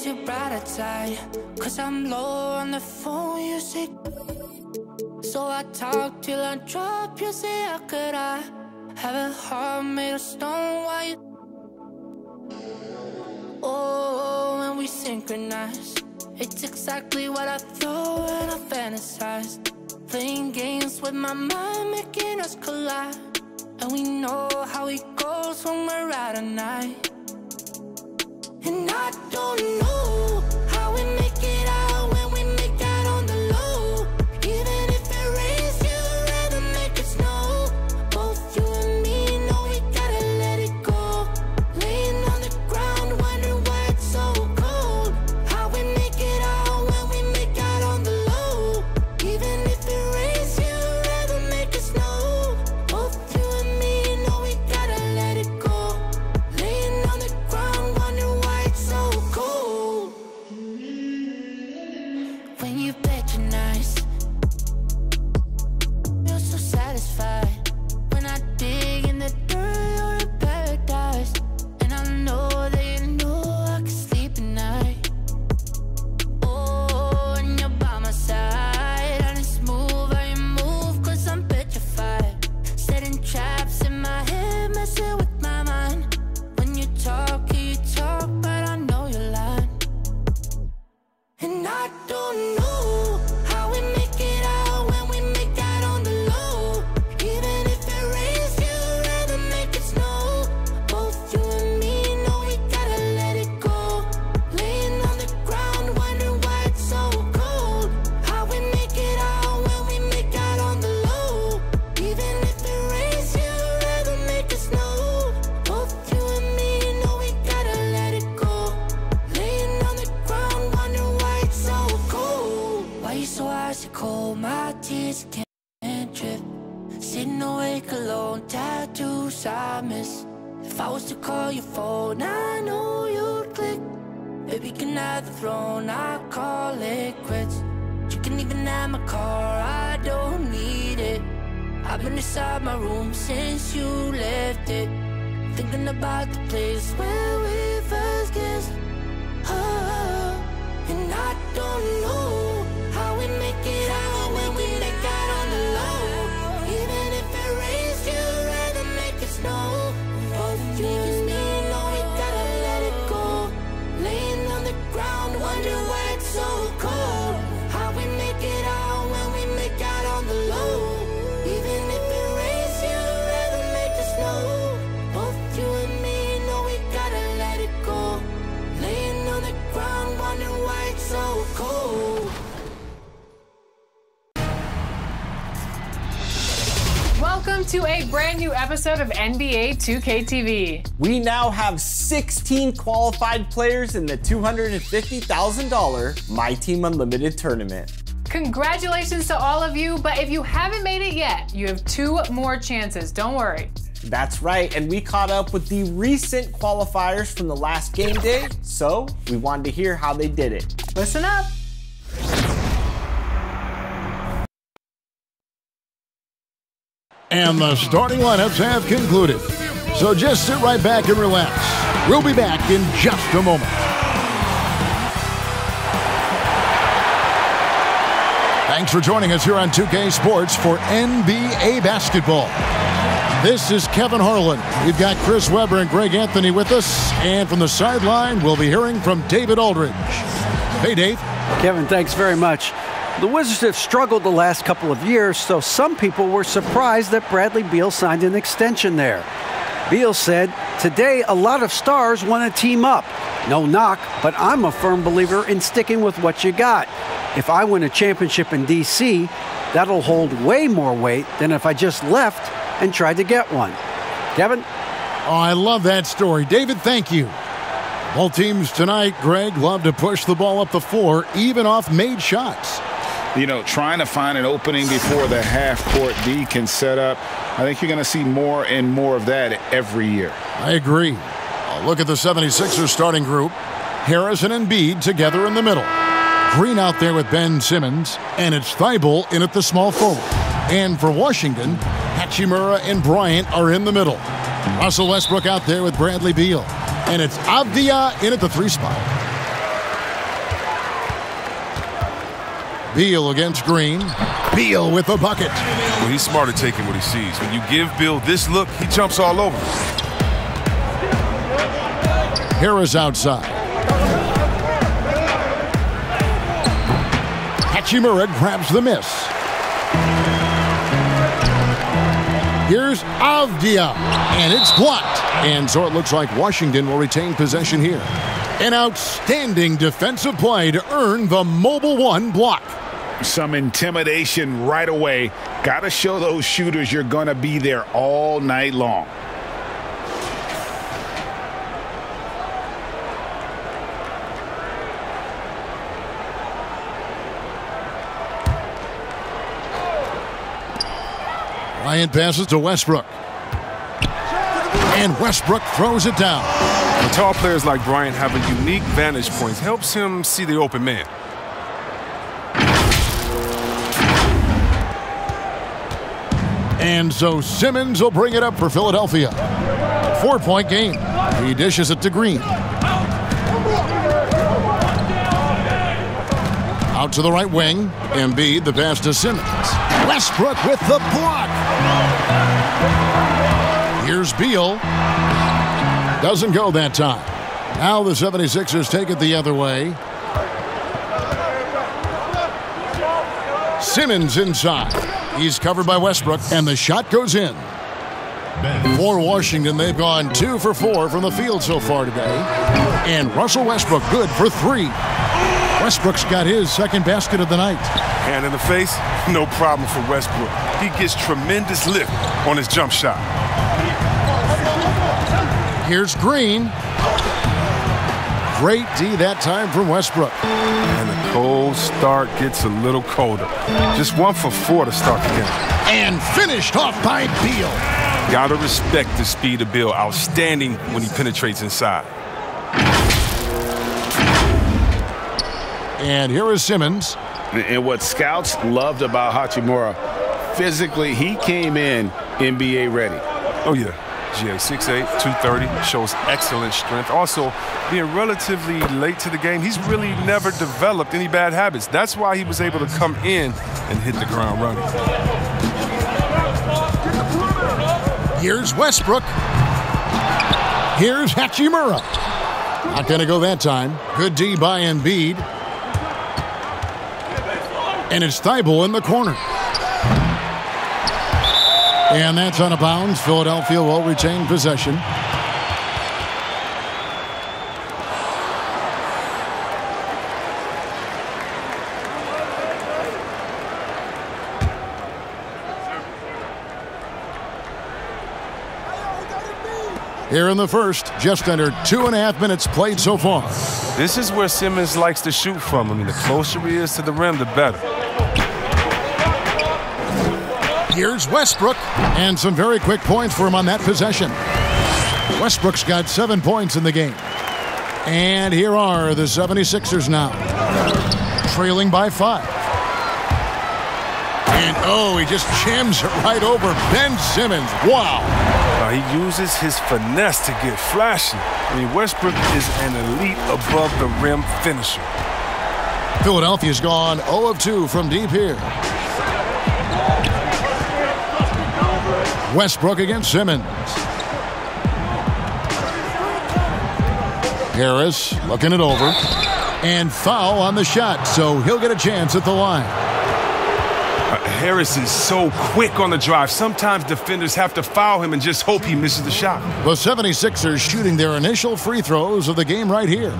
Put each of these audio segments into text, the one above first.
raise your brighter side. Cause I'm low on the phone, you say. So I talk till I drop, you say, how could I have a heart made of stone while you... Oh, when we synchronize, it's exactly what I thought when I fantasized. Playing games with my mind, making us collide. And we know how it goes when we're out at night. And I don't know how we make it out when we make out on the low. Even if it rains, you'd rather make it snow. Both you and me know we gotta let it go. Laying on the ground, wondering why it's so cold. How we make it out when we make out on the low. Even if it rains, you'd rather make it snow. Both you and me know we gotta let it go. Laying on the ground, wondering why it's so cold. When you patronize, you're so satisfied. When I dig in the dirt, you're in paradise. And I know that you know I can sleep at night. Oh, and you're by my side. And it's smooth how you move, cause I'm petrified. Setting traps in my head, messing with my mind. When you talk, but I know you're lying. And I don't know how we make it out when we make out on the low. Even if it rains, you'd rather make it snow. Both you and me know we gotta let it go. Laying on the ground, wondering why it's so cold. How we make it out when we make out on the low. Even if it rains, you'd rather make it snow. Both you and me know we gotta let it go. Laying on the ground, wondering why it's so cold. Why you so icy cold? My tears can't drip. Sitting awake alone, tattoos I miss. If I was to call your phone, I know you'd click. Baby, can I have the throne? I call it quits. You can even have my car, I don't need it. I've been inside my room since you left it. Thinking about the place where we first kissed. Oh, and I don't know how we make it out when we make out on the low. Even if it rains, you'd rather make it snow. Both you and me know we gotta let it go. Laying on the ground, wondering why it's so cold. How we make it out when we make out on the low. Even if it rains, you'd rather make it snow. Both you and me know we gotta let it go. Laying on the ground, wondering why it's so cold. Welcome to a brand new episode of NBA 2K TV. We now have 16 qualified players in the $250,000 My Team Unlimited tournament. Congratulations to all of you, but if you haven't made it yet, you have 2 more chances, don't worry. That's right, and we caught up with the recent qualifiers from the last game day, so we wanted to hear how they did it. Listen up. And the starting lineups have concluded. So just sit right back and relax. We'll be back in just a moment. Thanks for joining us here on 2K Sports for NBA basketball. This is Kevin Harlan. We've got Chris Webber and Greg Anthony with us. And from the sideline, we'll be hearing from David Aldridge. Hey, Dave. Kevin, thanks very much. The Wizards have struggled the last couple of years, so some people were surprised that Bradley Beal signed an extension there. Beal said, "Today, a lot of stars want to team up. No knock, but I'm a firm believer in sticking with what you got. If I win a championship in D.C., that'll hold way more weight than if I just left and tried to get one." Kevin? Oh, I love that story. David, thank you. Both teams tonight, Greg, love to push the ball up the floor, even off made shots. You know, trying to find an opening before the half-court D can set up. I think you're going to see more and more of that every year. I agree. Look at the 76ers starting group. Harris and Embiid together in the middle. Green out there with Ben Simmons, and it's Thibault in at the small forward. And for Washington, Hachimura and Bryant are in the middle. Russell Westbrook out there with Bradley Beal. And it's Avdia in at the 3 spot. Beal against Green. Beal with the bucket. Well, he's smart at taking what he sees. When you give Bill this look, he jumps all over. Harris outside. Hachimura grabs the miss. Here's Avdia, and it's blocked. And so it looks like Washington will retain possession here. An outstanding defensive play to earn the Mobile One block. Some intimidation right away. Got to show those shooters you're going to be there all night long. Bryant passes to Westbrook. And Westbrook throws it down. The tall players like Bryant have a unique vantage point. Helps him see the open man. And so Simmons will bring it up for Philadelphia. 4-point game. He dishes it to Green. Out to the right wing. Embiid, the pass to Simmons. Westbrook with the block. Here's Beal. Doesn't go that time. Now the 76ers take it the other way. Simmons inside. He's covered by Westbrook, and the shot goes in. For Washington, they've gone 2 for 4 from the field so far today. And Russell Westbrook good for 3. Westbrook's got his second basket of the night. Hand in the face, no problem for Westbrook. He gets tremendous lift on his jump shot. Here's Green. Great D that time from Westbrook. And the cold start gets a little colder. Just 1 for 4 to start the game. And finished off by Beal. Gotta respect the speed of Bill. Outstanding when he penetrates inside. And here is Simmons. And what scouts loved about Hachimura, physically, he came in NBA ready. Oh, yeah. GA 6'8", 230, shows excellent strength. Also, being relatively late to the game, he's really never developed any bad habits. That's why he was able to come in and hit the ground running. Here's Westbrook. Here's Hachimura. Not going to go that time. Good D by Embiid. And it's Thibault in the corner. And that's out of bounds. Philadelphia will retain possession. Here in the first, just under 2.5 minutes played so far. This is where Simmons likes to shoot from. I mean, the closer he is to the rim, the better. Here's Westbrook, and some very quick points for him on that possession. Westbrook's got 7 points in the game. And here are the 76ers now, trailing by 5. And oh, he just jams it right over Ben Simmons. Wow. He uses his finesse to get flashy. I mean, Westbrook is an elite above-the-rim finisher. Philadelphia's gone 0 of 2 from deep here. Westbrook against Simmons. Harris looking it over. And foul on the shot, so he'll get a chance at the line. Harris is so quick on the drive. Sometimes defenders have to foul him and just hope he misses the shot. The 76ers shooting their initial free throws of the game right here.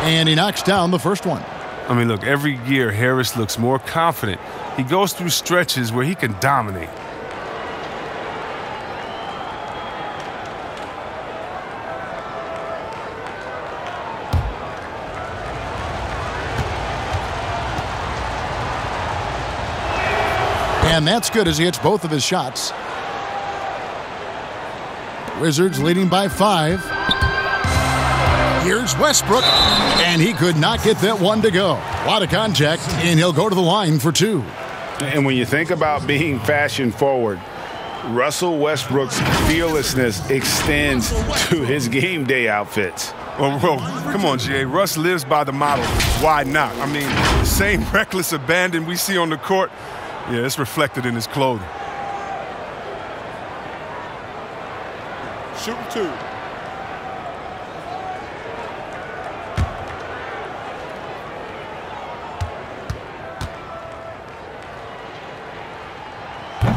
And he knocks down the first one. I mean, look, every year Harris looks more confident. He goes through stretches where he can dominate. And that's good as he hits both of his shots. Wizards leading by 5. Here's Westbrook, and he could not get that one to go. A lot of contact, and he'll go to the line for 2. And when you think about being fashion forward, Russell Westbrook's fearlessness extends to his game day outfits. Well, come on, G.A. Russ lives by the motto, why not? I mean, the same reckless abandon we see on the court, yeah, it's reflected in his clothing. Shooting 2.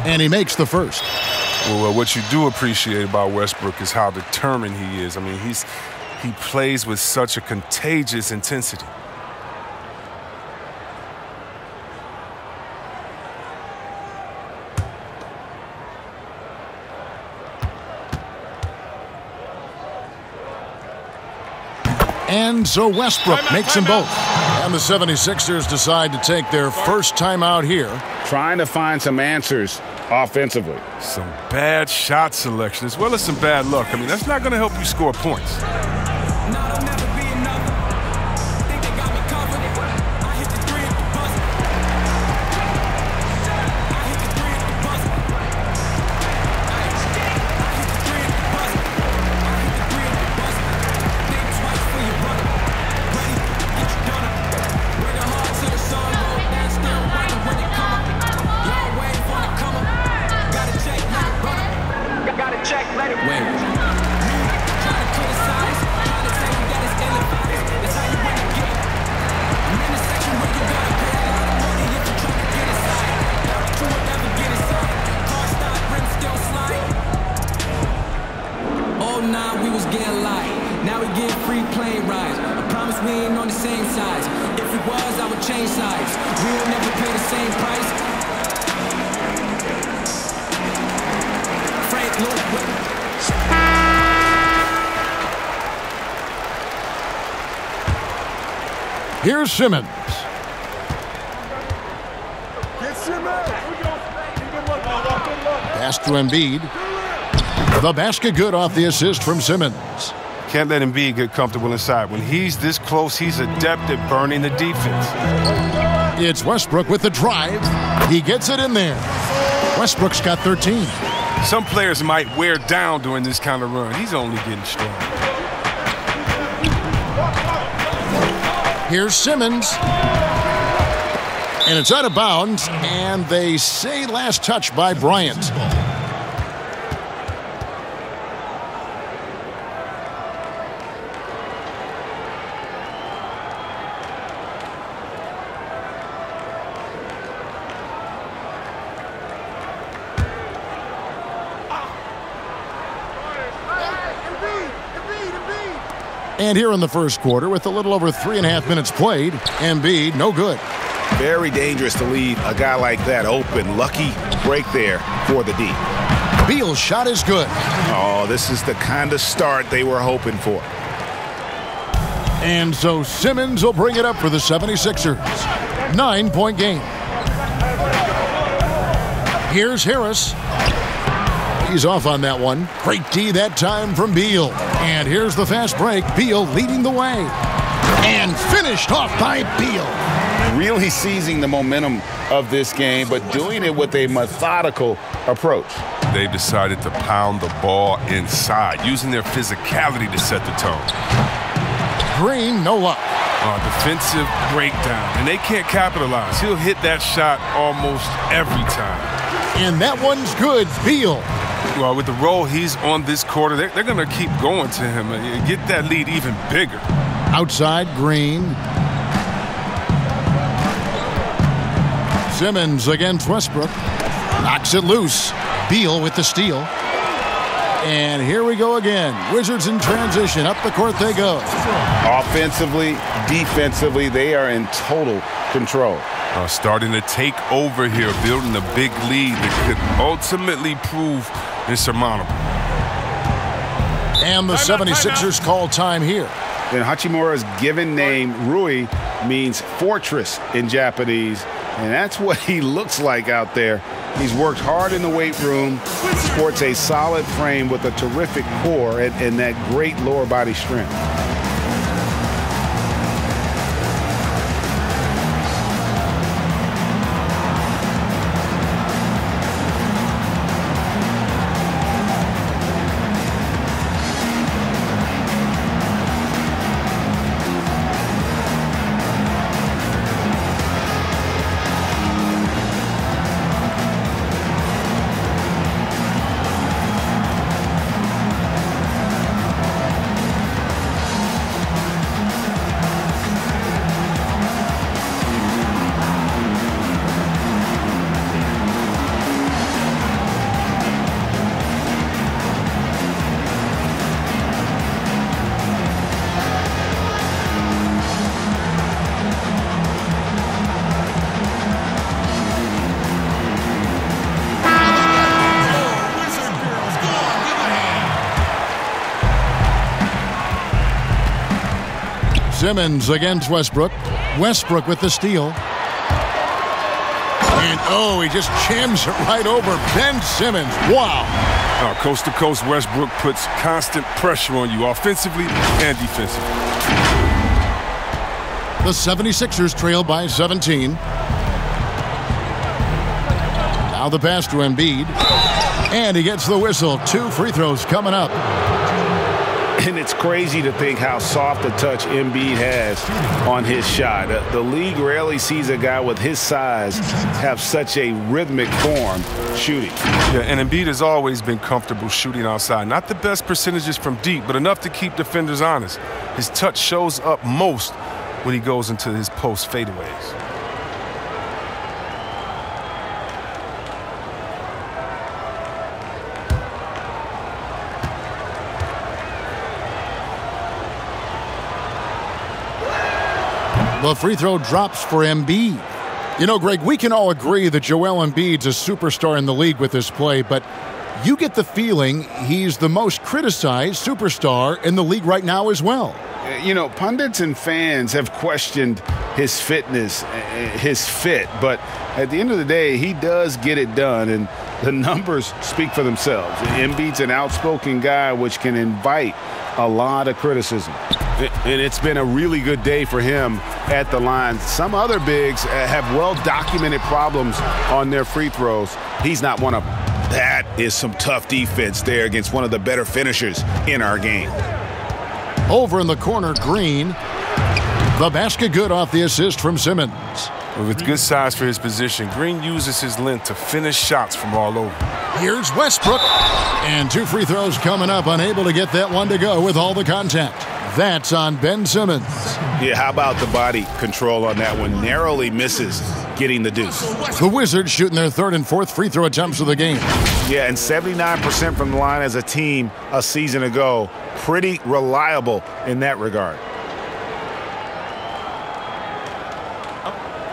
And he makes the first. Well, what you do appreciate about Westbrook is how determined he is. I mean, he plays with such a contagious intensity. And so Westbrook makes them both. And the 76ers decide to take their first timeout here. Trying to find some answers offensively. Some bad shot selection as well as some bad luck. I mean, that's not going to help you score points. Here's Simmons. Pass to Embiid. The basket good off the assist from Simmons. Can't let Embiid get comfortable inside. When he's this close, he's adept at burning the defense. It's Westbrook with the drive. He gets it in there. Westbrook's got 13. Some players might wear down during this kind of run. He's only getting strong. Here's Simmons. And it's out of bounds, and they say last touch by Bryant. And here in the first quarter, with a little over 3.5 minutes played, Embiid, no good. Very dangerous to leave a guy like that open. Lucky break there for the D. Beal's shot is good. Oh, this is the kind of start they were hoping for. And so Simmons will bring it up for the 76ers. 9-point game. Here's Harris. He's off on that one. Great D that time from Beal. And here's the fast break. Beal leading the way. And finished off by Beal. Really seizing the momentum of this game, but doing it with a methodical approach. They've decided to pound the ball inside, using their physicality to set the tone. Green, no luck. Defensive breakdown, and they can't capitalize. He'll hit that shot almost every time. And that one's good. Beal. Well, with the role he's on this quarter, they're going to keep going to him and get that lead even bigger. Outside, Green. Simmons against Westbrook. Knocks it loose. Beal with the steal. And here we go again. Wizards in transition. Up the court they go. Offensively, defensively, they are in total control. Starting to take over here, building a big lead that could ultimately prove insurmountable. And the 76ers call time here. And Hachimura's given name, Rui, means fortress in Japanese. And that's what he looks like out there. He's worked hard in the weight room, sports a solid frame with a terrific core and that great lower body strength. Simmons against Westbrook. Westbrook with the steal. And, oh, he just jams it right over Ben Simmons. Wow. Coast to coast, Westbrook puts constant pressure on you offensively and defensively. The 76ers trail by 17. Now the pass to Embiid. And he gets the whistle. 2 free throws coming up. And it's crazy to think how soft a touch Embiid has on his shot. The league rarely sees a guy with his size have such a rhythmic form shooting. Yeah, and Embiid has always been comfortable shooting outside. Not the best percentages from deep, but enough to keep defenders honest. His touch shows up most when he goes into his post fadeaways. The free throw drops for Embiid. You know, Greg, we can all agree that Joel Embiid's a superstar in the league with this play, but you get the feeling he's the most criticized superstar in the league right now as well. You know, pundits and fans have questioned his fitness, his fit, but at the end of the day, he does get it done, and the numbers speak for themselves. Embiid's an outspoken guy, which can invite a lot of criticism. And it's been a really good day for him at the line. Some other bigs have well-documented problems on their free throws. He's not one of them. That is some tough defense there against one of the better finishers in our game. Over in the corner, Green. The basket good off the assist from Simmons. With good size for his position, Green uses his length to finish shots from all over. Here's Westbrook. And 2 free throws coming up, unable to get that one to go with all the contact. That's on Ben Simmons. Yeah, how about the body control on that one? Narrowly misses getting the deuce. The Wizards shooting their 3rd and 4th free throw attempts of the game. Yeah, and 79% from the line as a team a season ago. Pretty reliable in that regard.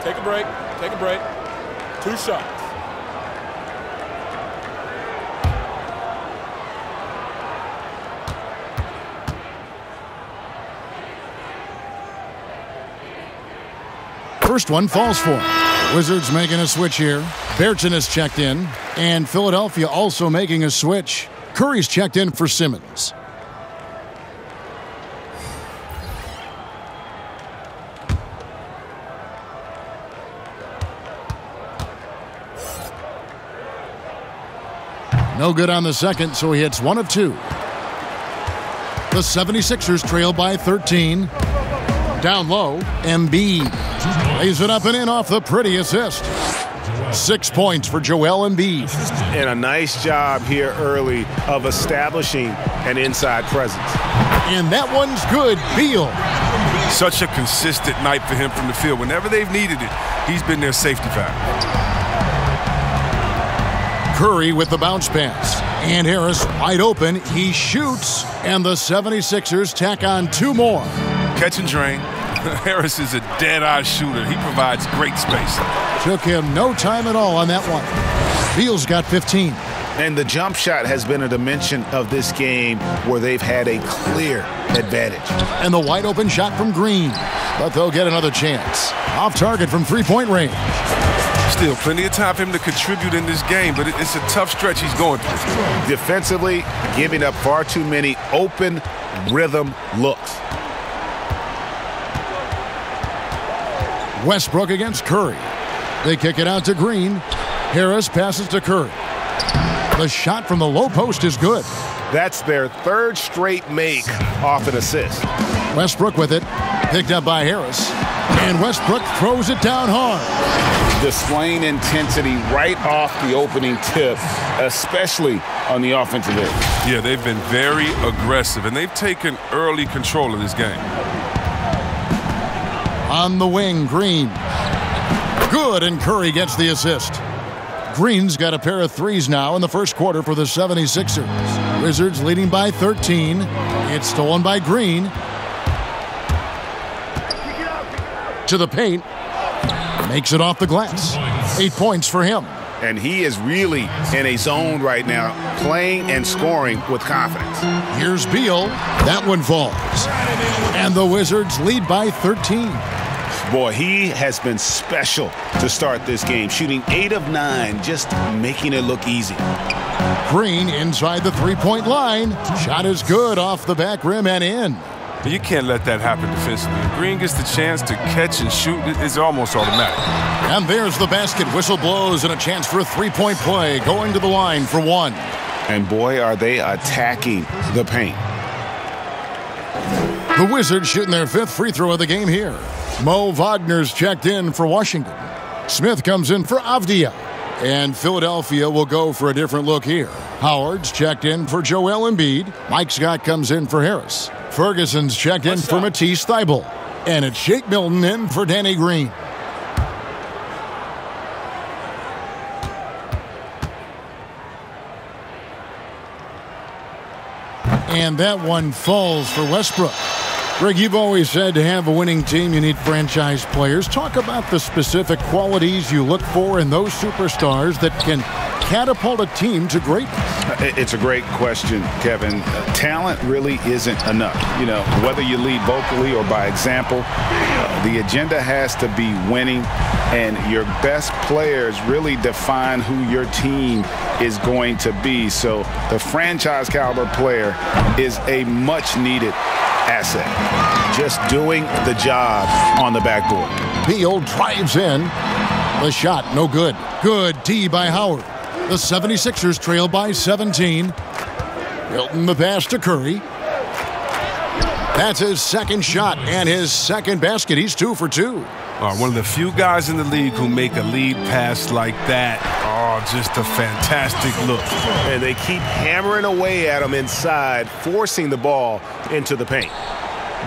Take a break. Take a break. 2 shots. First one falls for him. Wizards making a switch here. Berton is checked in. And Philadelphia also making a switch. Curry's checked in for Simmons. No good on the second, so he hits 1 of 2. The 76ers trail by 13. Down low, Embiid lays it up and in off the pretty assist. 6 points for Joel Embiid. And a nice job here early of establishing an inside presence. And that one's good. Beal. Such a consistent night for him from the field. Whenever they've needed it, he's been their safety valve. Curry with the bounce pass. And Harris wide open. He shoots. And the 76ers tack on 2 more. Catch and drain. Harris is a dead-eye shooter. He provides great space. Took him no time at all on that one. Beal's got 15. And the jump shot has been a dimension of this game where they've had a clear advantage. And the wide open shot from Green. But they'll get another chance. Off target from 3-point range. Still plenty of time for him to contribute in this game, but it's a tough stretch he's going through. Defensively, giving up far too many open rhythm looks. Westbrook against Curry. They kick it out to Green. Harris passes to Curry. The shot from the low post is good. That's their 3rd straight make off an assist. Westbrook with it. Picked up by Harris. And Westbrook throws it down hard. Displaying intensity right off the opening tip, especially on the offensive end. Yeah, they've been very aggressive, and they've taken early control of this game. On the wing, Green. Good, and Curry gets the assist. Green's got a pair of threes now in the first quarter for the 76ers. Wizards leading by 13. It's stolen by Green. To the paint. Makes it off the glass. 8 points for him. and he is really in a zone right now, playing and scoring with confidence. Here's Beal. That one falls. And the Wizards lead by 13. Boy, he has been special to start this game, shooting 8 of 9, just making it look easy. Green inside the three-point line. Shot is good off the back rim and in. You can't let that happen defensively. If Green gets the chance to catch and shoot, it's almost automatic. And there's the basket. Whistle blows and a chance for a three-point play. Going to the line for one. And boy, are they attacking the paint. The Wizards shooting their 5th free throw of the game here. Mo Wagner's checked in for Washington. Smith comes in for Avdia. And Philadelphia will go for a different look here. Howard's checked in for Joel Embiid. Mike Scott comes in for Harris. Ferguson's checked in for Matisse Thybulle. And it's Shake Milton in for Danny Green. And that one falls for Westbrook. Greg, you've always said to have a winning team, you need franchise players. Talk about the specific qualities you look for in those superstars that can catapult a team to greatness. It's a great question, Kevin. Talent really isn't enough. You know, whether you lead vocally or by example, the agenda has to be winning, and your best players really define who your team is going to be. So the franchise caliber player is a much needed asset. Just doing the job on the backboard. Beal drives in. The shot, no good. Good D by Howard. The 76ers trail by 17. Milton the pass to Curry. That's his second shot and his second basket. He's 2 for 2. One of the few guys in the league who make a lead pass like that. Just a fantastic look. And they keep hammering away at him inside, forcing the ball into the paint.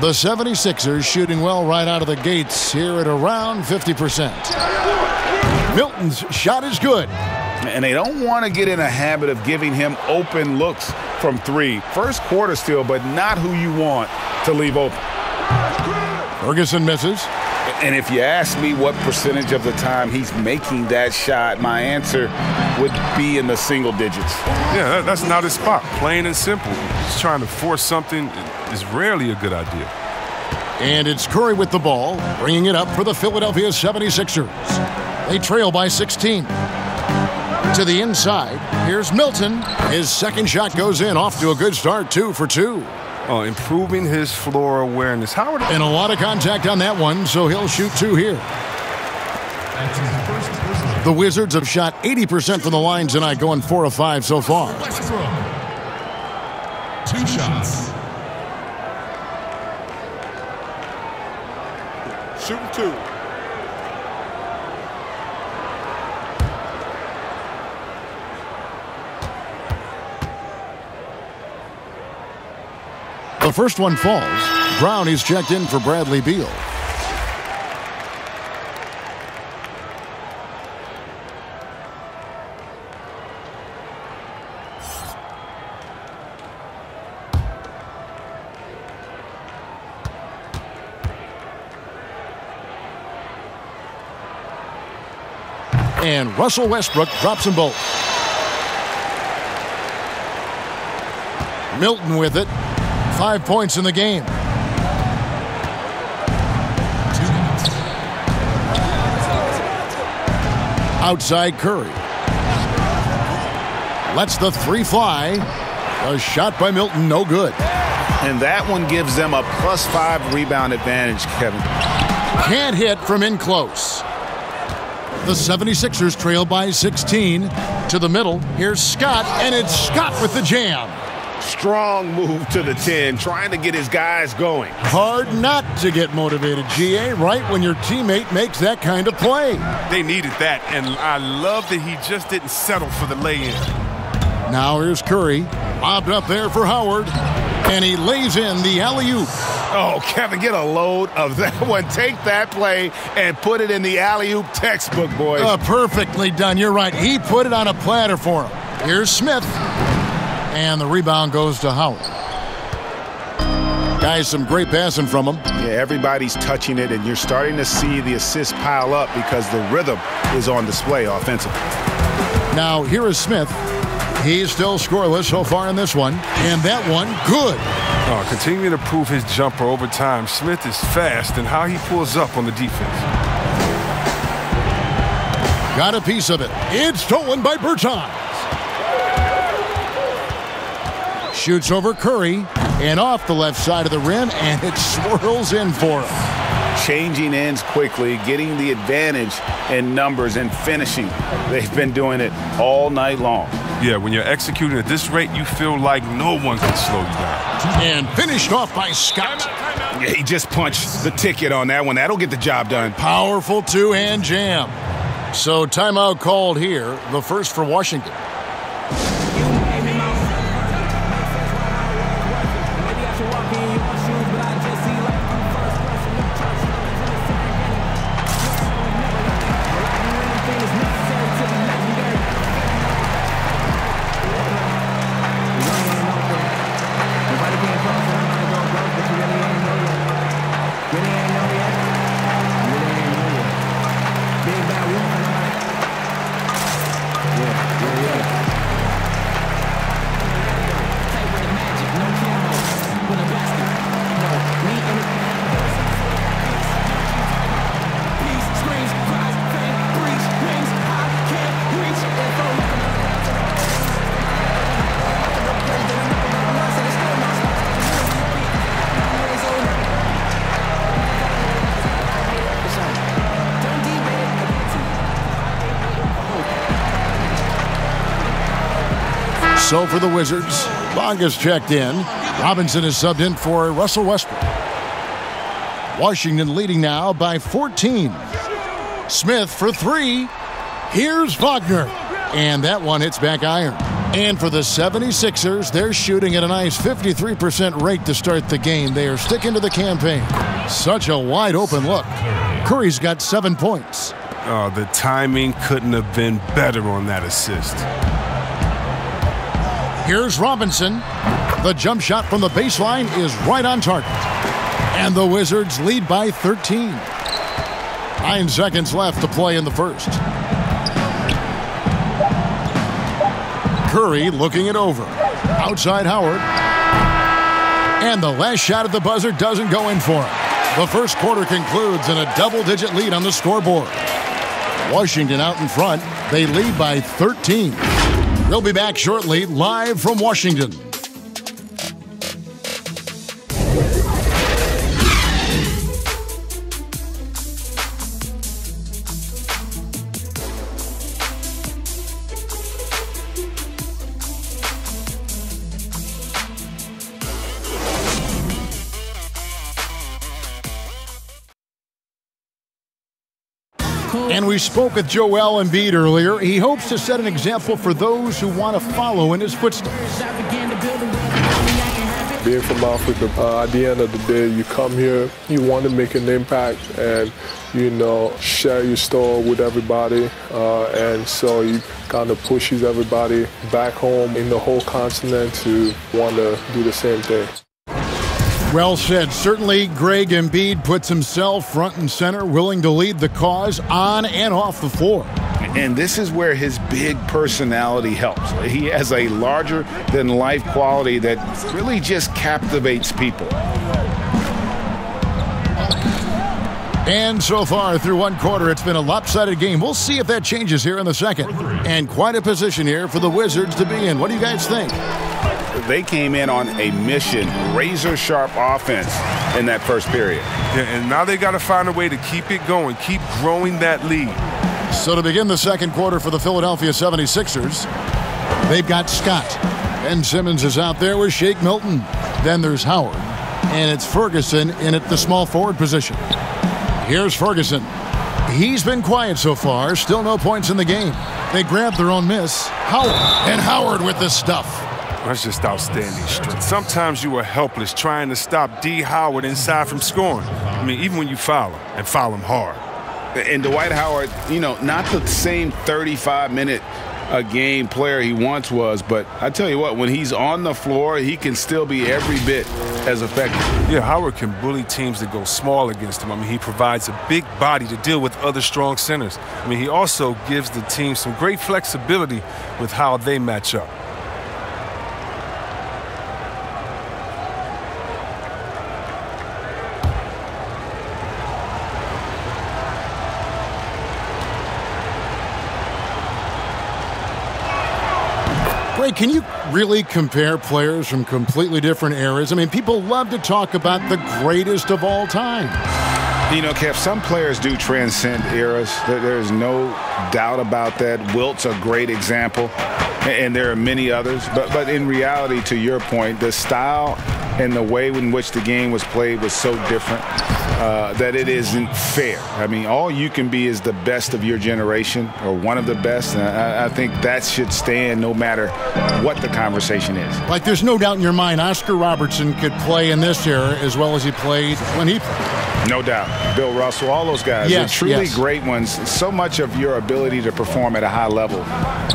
The 76ers shooting well right out of the gates here at around 50%. Milton's shot is good. And they don't want to get in a habit of giving him open looks from 3. First quarter still, but not who you want to leave open. Ferguson misses. And if you ask me what percentage of the time he's making that shot, my answer would be in the single digits. Yeah, that's not his spot. Plain and simple. Just trying to force something is rarely a good idea. And it's Curry with the ball, bringing it up for the Philadelphia 76ers. They trail by 16. To the inside, here's Milton. His second shot goes in, off to a good start, 2 for 2. Improving his floor awareness. Howard. And a lot of contact on that one, so he'll shoot 2 here. The Wizards have shot 80% from the line tonight, going 4 of 5 so far. 2 shots. Shooting 2. The first one falls. Brown is checked in for Bradley Beal. And Russell Westbrook drops them both. Milton with it. 5 points in the game. Outside Curry. Lets the 3 fly. A shot by Milton, no good. And that one gives them a +5 rebound advantage, Kevin. Can't hit from in close. The 76ers trail by 16. To the middle, here's Scott, and it's Scott with the jam. Strong move to the 10, trying to get his guys going. Hard not to get motivated, GA, right when your teammate makes that kind of play. They needed that, and I love that he just didn't settle for the lay-in. Now here's Curry, lobbed up there for Howard, and he lays in the alley-oop. Oh, Kevin, get a load of that one. Take that play and put it in the alley-oop textbook, boys. Perfectly done. You're right. He put it on a platter for him. Here's Smith. And the rebound goes to Howard. Guys, some great passing from him. Yeah, everybody's touching it, and you're starting to see the assists pile up because the rhythm is on display offensively. Now, here is Smith. He's still scoreless so far in this one. And that one, good. Continuing to prove his jumper over time. Smith is fast and how he pulls up on the defense. Got a piece of it. It's stolen by Bertans. Shoots over Curry and off the left side of the rim, and it swirls in for him. Changing ends quickly, getting the advantage in numbers and finishing. They've been doing it all night long. Yeah, when you're executing at this rate, you feel like no one can slow you down. And finished off by Scott. Yeah, he just punched the ticket on that one. That'll get the job done. Powerful two-hand jam. So timeout called here, the first for Washington. So for the Wizards, Longa's checked in. Robinson is subbed in for Russell Westbrook. Washington leading now by 14. Smith for three. Here's Wagner. And that one hits back iron. And for the 76ers, they're shooting at a nice 53% rate to start the game. They are sticking to the campaign. Such a wide open look. Curry's got 7 points. Oh, the timing couldn't have been better on that assist. Here's Robinson. The jump shot from the baseline is right on target. And the Wizards lead by 13. 9 seconds left to play in the first. Curry looking it over. Outside Howard. And the last shot at the buzzer doesn't go in for him. The first quarter concludes in a double-digit lead on the scoreboard. Washington out in front. They lead by 13. We'll be back shortly, live from Washington. And we spoke with Joel Embiid earlier. He hopes to set an example for those who want to follow in his footsteps. Being from Africa, at the end of the day, you come here, you want to make an impact and, share your story with everybody. And so you kind of pushes everybody back home in the whole continent to want to do the same thing. Well said. Certainly, Greg Embiid puts himself front and center, willing to lead the cause on and off the floor. And this is where his big personality helps. He has a larger-than-life quality that really just captivates people. And so far, through one quarter, it's been a lopsided game. We'll see if that changes here in the second. And quite a position here for the Wizards to be in. What do you guys think? They came in on a mission, razor-sharp offense in that first period. Yeah, and now they got to find a way to keep it going, keep growing that lead. So to begin the second quarter for the Philadelphia 76ers, they've got Scott. Ben Simmons is out there with Shake Milton. Then there's Howard. And it's Ferguson in at the small forward position. Here's Ferguson. He's been quiet so far. Still no points in the game. They grabbed their own miss. Howard. And Howard with the stuff. That's just outstanding strength. Sometimes you are helpless trying to stop D. Howard inside from scoring. I mean, even when you foul him, and foul him hard. And Dwight Howard, not the same 35-minute a game player he once was, but I tell you what, when he's on the floor, he can still be every bit as effective. Yeah, Howard can bully teams that go small against him. I mean, he provides a big body to deal with other strong centers. I mean, he also gives the team some great flexibility with how they match up. Ray, can you really compare players from completely different eras? I mean, people love to talk about the greatest of all time. You know, Kev, some players do transcend eras. There's no doubt about that. Wilt's a great example, and there are many others. But in reality, to your point, the style and the way in which the game was played was so different that it isn't fair. I mean, all you can be is the best of your generation or one of the best. And I think that should stand no matter what the conversation is. Like, there's no doubt in your mind Oscar Robertson could play in this era as well as he played when he played. No doubt. Bill Russell, all those guys. Yes, They're truly yes. great ones. So much of your ability to perform at a high level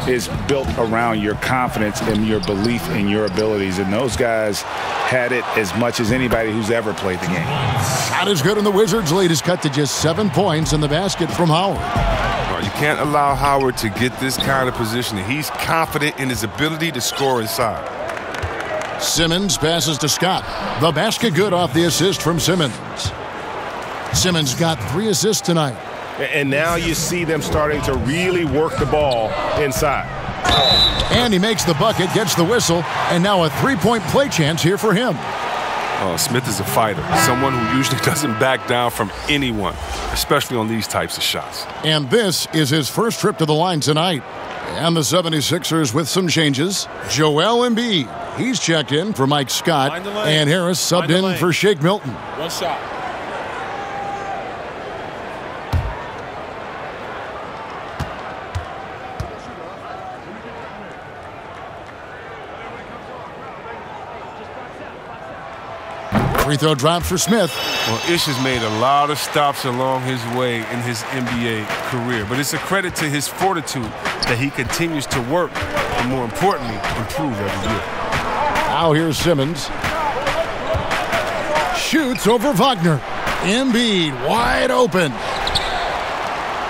is built around your confidence and your belief in your abilities. And those guys had it as much as anybody who's ever played the game. Shot is good, and the Wizards' lead is cut to just 7 points in the basket from Howard. You can't allow Howard to get this kind of positioning. He's confident in his ability to score inside. Simmons passes to Scott. The basket good off the assist from Simmons. Simmons got 3 assists tonight. And now you see them starting to really work the ball inside. And he makes the bucket, gets the whistle, and now a 3-point play chance here for him. Smith is a fighter, someone who usually doesn't back down from anyone, especially on these types of shots. And this is his first trip to the line tonight. And the 76ers with some changes. Joel Embiid, he's checked in for Mike Scott, and Harris subbed in for Shake Milton. One shot. Free throw drops for Smith. Well, Ish has made a lot of stops along his way in his NBA career, but it's a credit to his fortitude that he continues to work and, more importantly, improve every year. Now here's Simmons. Shoots over Wagner. Embiid wide open.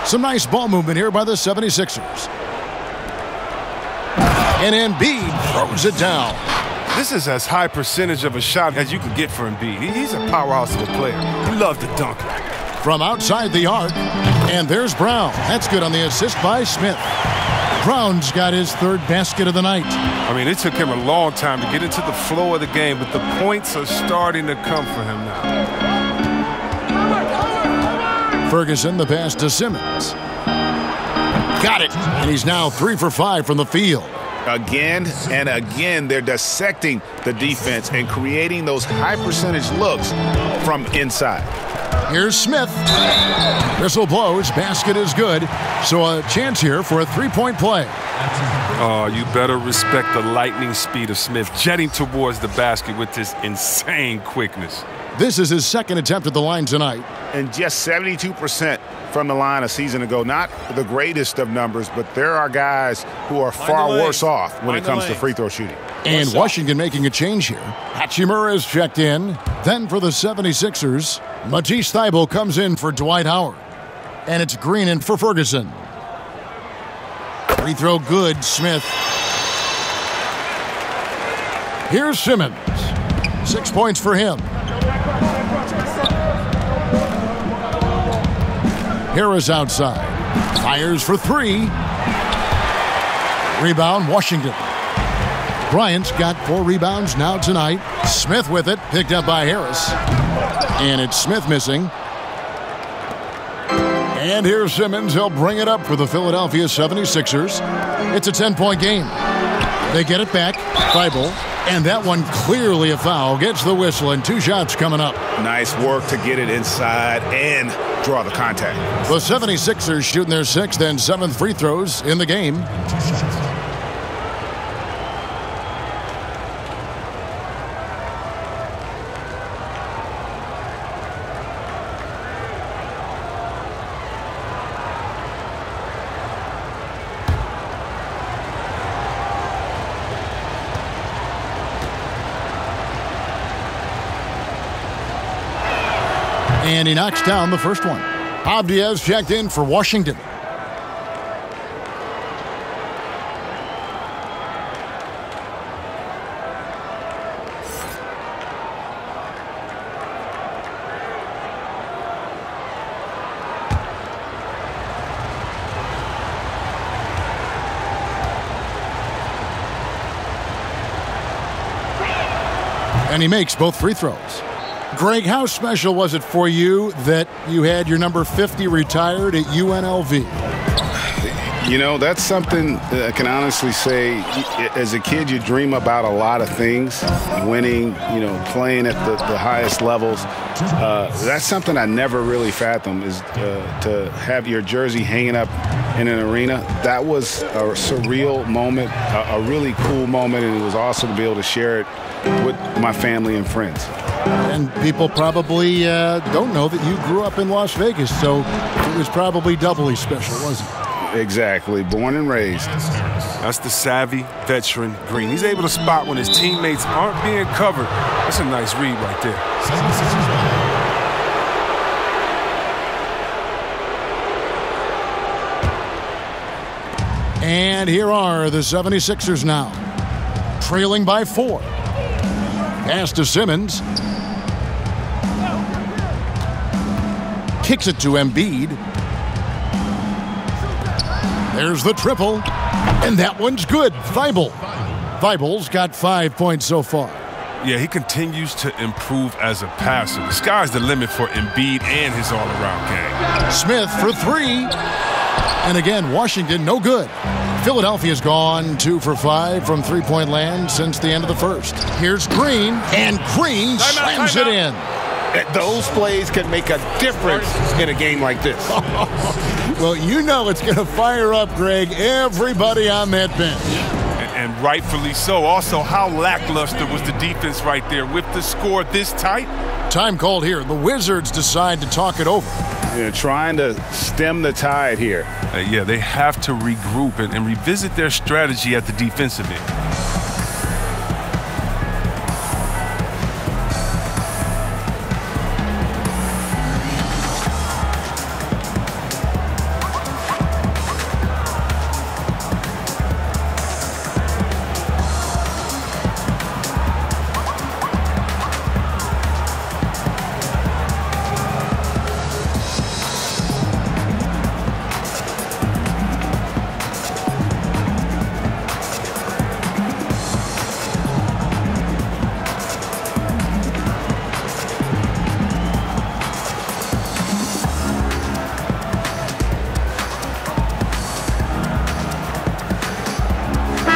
Some nice ball movement here by the 76ers. And Embiid throws it down. This is as high percentage of a shot as you can get for Embiid. He's a powerhouse of a player. He loves to dunk. From outside the arc, and there's Brown. That's good on the assist by Smith. Brown's got his 3rd basket of the night. I mean, it took him a long time to get into the flow of the game, but the points are starting to come for him now. Ferguson, the pass to Simmons. Got it. And he's now 3 for 5 from the field. Again and again, they're dissecting the defense and creating those high percentage looks from inside. Here's Smith. Whistle blows. Basket is good. So a chance here for a 3-point play. Oh, you better respect the lightning speed of Smith, jetting towards the basket with this insane quickness. This is his 2nd attempt at the line tonight. And just 72% from the line a season ago. Not the greatest of numbers, but there are guys who are far worse off when it comes to free throw shooting. And Washington making a change here. Hachimura is checked in. Then for the 76ers, Matisse Thybulle comes in for Dwight Howard. And it's Green in for Ferguson. Free throw good, Smith. Here's Simmons. 6 points for him. Harris outside. Fires for 3. Rebound, Washington. Bryant's got 4 rebounds now tonight. Smith with it, picked up by Harris. And it's Smith missing. And here's Simmons. He'll bring it up for the Philadelphia 76ers. It's a 10-point game. They get it back. Thybulle. And that one clearly a foul. Gets the whistle, and 2 shots coming up. Nice work to get it inside and draw the contact. The 76ers shooting their 6th and 7th free throws in the game. And he knocks down the first one. Bob Diaz checked in for Washington. And he makes both free throws. Greg, how special was it for you that you had your number 50 retired at UNLV? You know, that's something I can honestly say. As a kid, you dream about a lot of things, winning, you know, playing at the highest levels. That's something I never really fathomed, is to have your jersey hanging up in an arena. That was a surreal moment, a really cool moment, and it was awesome to be able to share it with my family and friends. And people probably don't know that you grew up in Las Vegas, so it was probably doubly special, wasn't it? Exactly. Born and raised. That's the savvy veteran Green. He's able to spot when his teammates aren't being covered. That's a nice read right there. And here are the 76ers now, trailing by 4. Pass to Simmons. Kicks it to Embiid. There's the triple, and that one's good. Thibel's got 5 points so far. Yeah, he continues to improve as a passer. The sky's the limit for Embiid and his all-around game. Smith for 3. And again, Washington, no good. Philadelphia's gone 2 for 5 from three-point land since the end of the first. Here's Green, and Green slams it in. Those plays can make a difference in a game like this. Well, you know it's going to fire up, Greg, everybody on that bench. And rightfully so. Also, how lackluster was the defense right there with the score this tight? Time called here. The Wizards decide to talk it over. You know, trying to stem the tide here. Yeah, they have to regroup and revisit their strategy at the defensive end.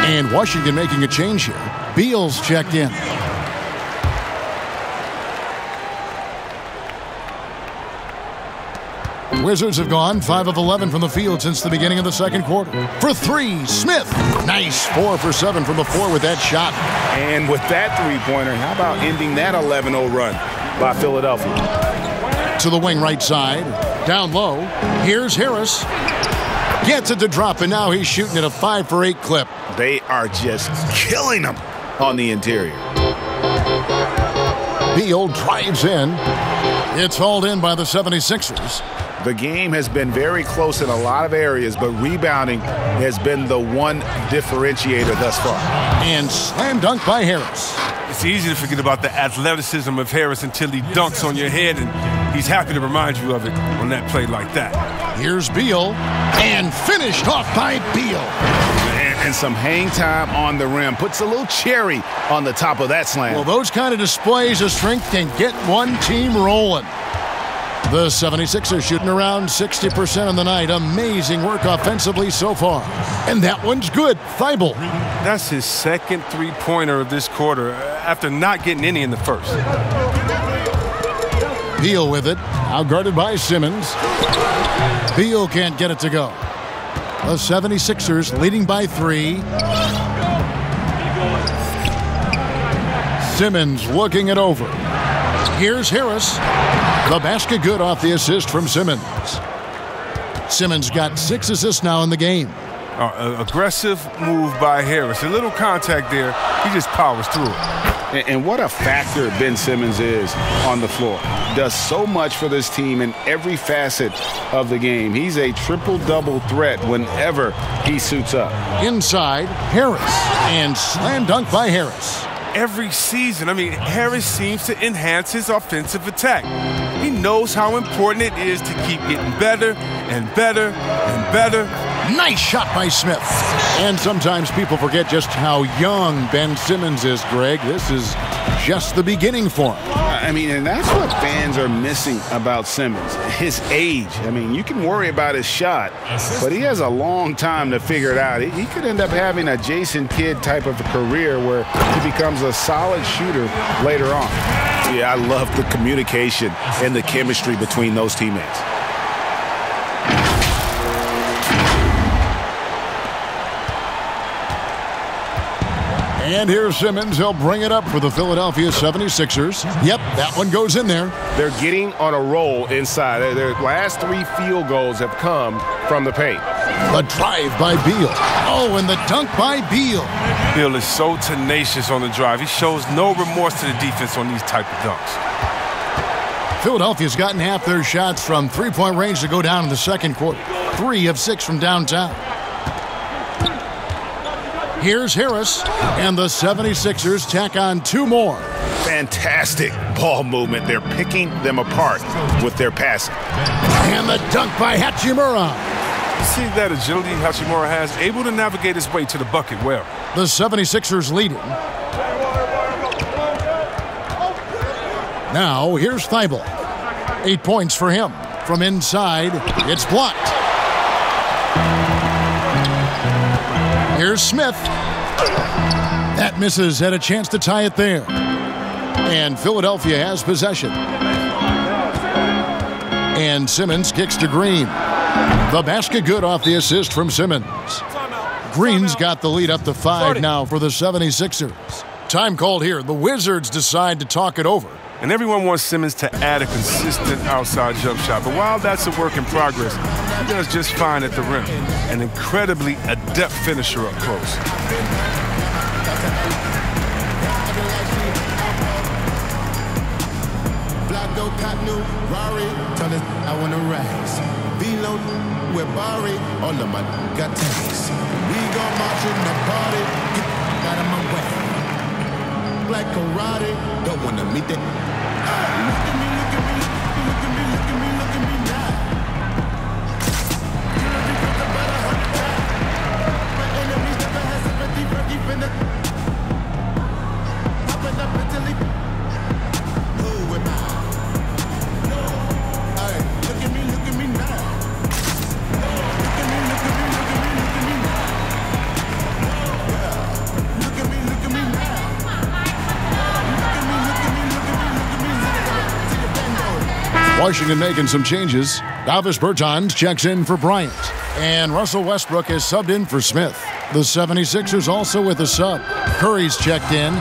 And Washington making a change here. Beal's checked in. Wizards have gone 5 of 11 from the field since the beginning of the second quarter. For 3, Smith. Nice 4 for 7 from the floor with that shot. And with that three-pointer, how about ending that 11-0 run by Philadelphia? To the wing right side. Down low. Here's Harris. Gets it to drop, and now he's shooting at a 5 for 8 clip. They are just killing them on the interior. Beal drives in. It's hauled in by the 76ers. The game has been very close in a lot of areas, but rebounding has been the one differentiator thus far. And slam dunk by Harris. It's easy to forget about the athleticism of Harris until he dunks on your head, and he's happy to remind you of it on that play like that. Here's Beal, and finished off by Beal. And some hang time on the rim. Puts a little cherry on the top of that slam. Well, those kind of displays of strength can get one team rolling. The 76ers shooting around 60% on the night. Amazing work offensively so far. And that one's good. Thibault. That's his second three-pointer of this quarter after not getting any in the first. Beal with it. Outguarded by Simmons. Beal can't get it to go. The 76ers leading by 3. Simmons looking it over. Here's Harris. The basket good off the assist from Simmons. Simmons got 6 assists now in the game. Aggressive move by Harris. A little contact there. He just powers through it. And what a factor Ben Simmons is on the floor. Does so much for this team in every facet of the game. He's a triple-double threat whenever he suits up. Inside, Harris. And slam dunk by Harris. Every season, Harris seems to enhance his offensive attack. He knows how important it is to keep getting better and better and better. Nice shot by Smith. And sometimes people forget just how young Ben Simmons is, Greg. This is just the beginning for him. And that's what fans are missing about Simmons, his age. You can worry about his shot, but he has a long time to figure it out. He could end up having a Jason Kidd type of a career where he becomes a solid shooter later on. Yeah, I love the communication and the chemistry between those teammates. And here's Simmons. He'll bring it up for the Philadelphia 76ers. Yep, that one goes in there. They're getting on a roll inside. Their last 3 field goals have come from the paint. The drive by Beal. Oh, and the dunk by Beal. Beal is so tenacious on the drive. He shows no remorse to the defense on these type of dunks. Philadelphia's gotten half their shots from three-point range to go down in the second quarter. 3 of 6 from downtown. Here's Harris, and the 76ers tack on 2 more. Fantastic ball movement. They're picking them apart with their passing. And the dunk by Hachimura. See that agility Hachimura has, able to navigate his way to the bucket well. The 76ers leading. Now, here's Thibault. 8 points for him. From inside, it's blocked. Here's Smith. That misses, had a chance to tie it there. And Philadelphia has possession. And Simmons kicks to Green. The basket good off the assist from Simmons. Green's got the lead up to 5 now for the 76ers. Time called here. The Wizards decide to talk it over. And everyone wants Simmons to add a consistent outside jump shot. But while that's a work in progress, he does just fine at the rim. An incredibly adept finisher up close. I want to rise. Velo with Barry, all of my got tanks. We gon' march in the party, get out of my way. Black karate, don't wanna meet that. Look at me, look at me, look at me, look at me, look at me now. You know because about 100 times. My enemies never had sympathy for keeping it. Hopping up until he. Who am I? Washington making some changes. Davis Bertans checks in for Bryant. And Russell Westbrook is subbed in for Smith. The 76ers also with a sub. Curry's checked in.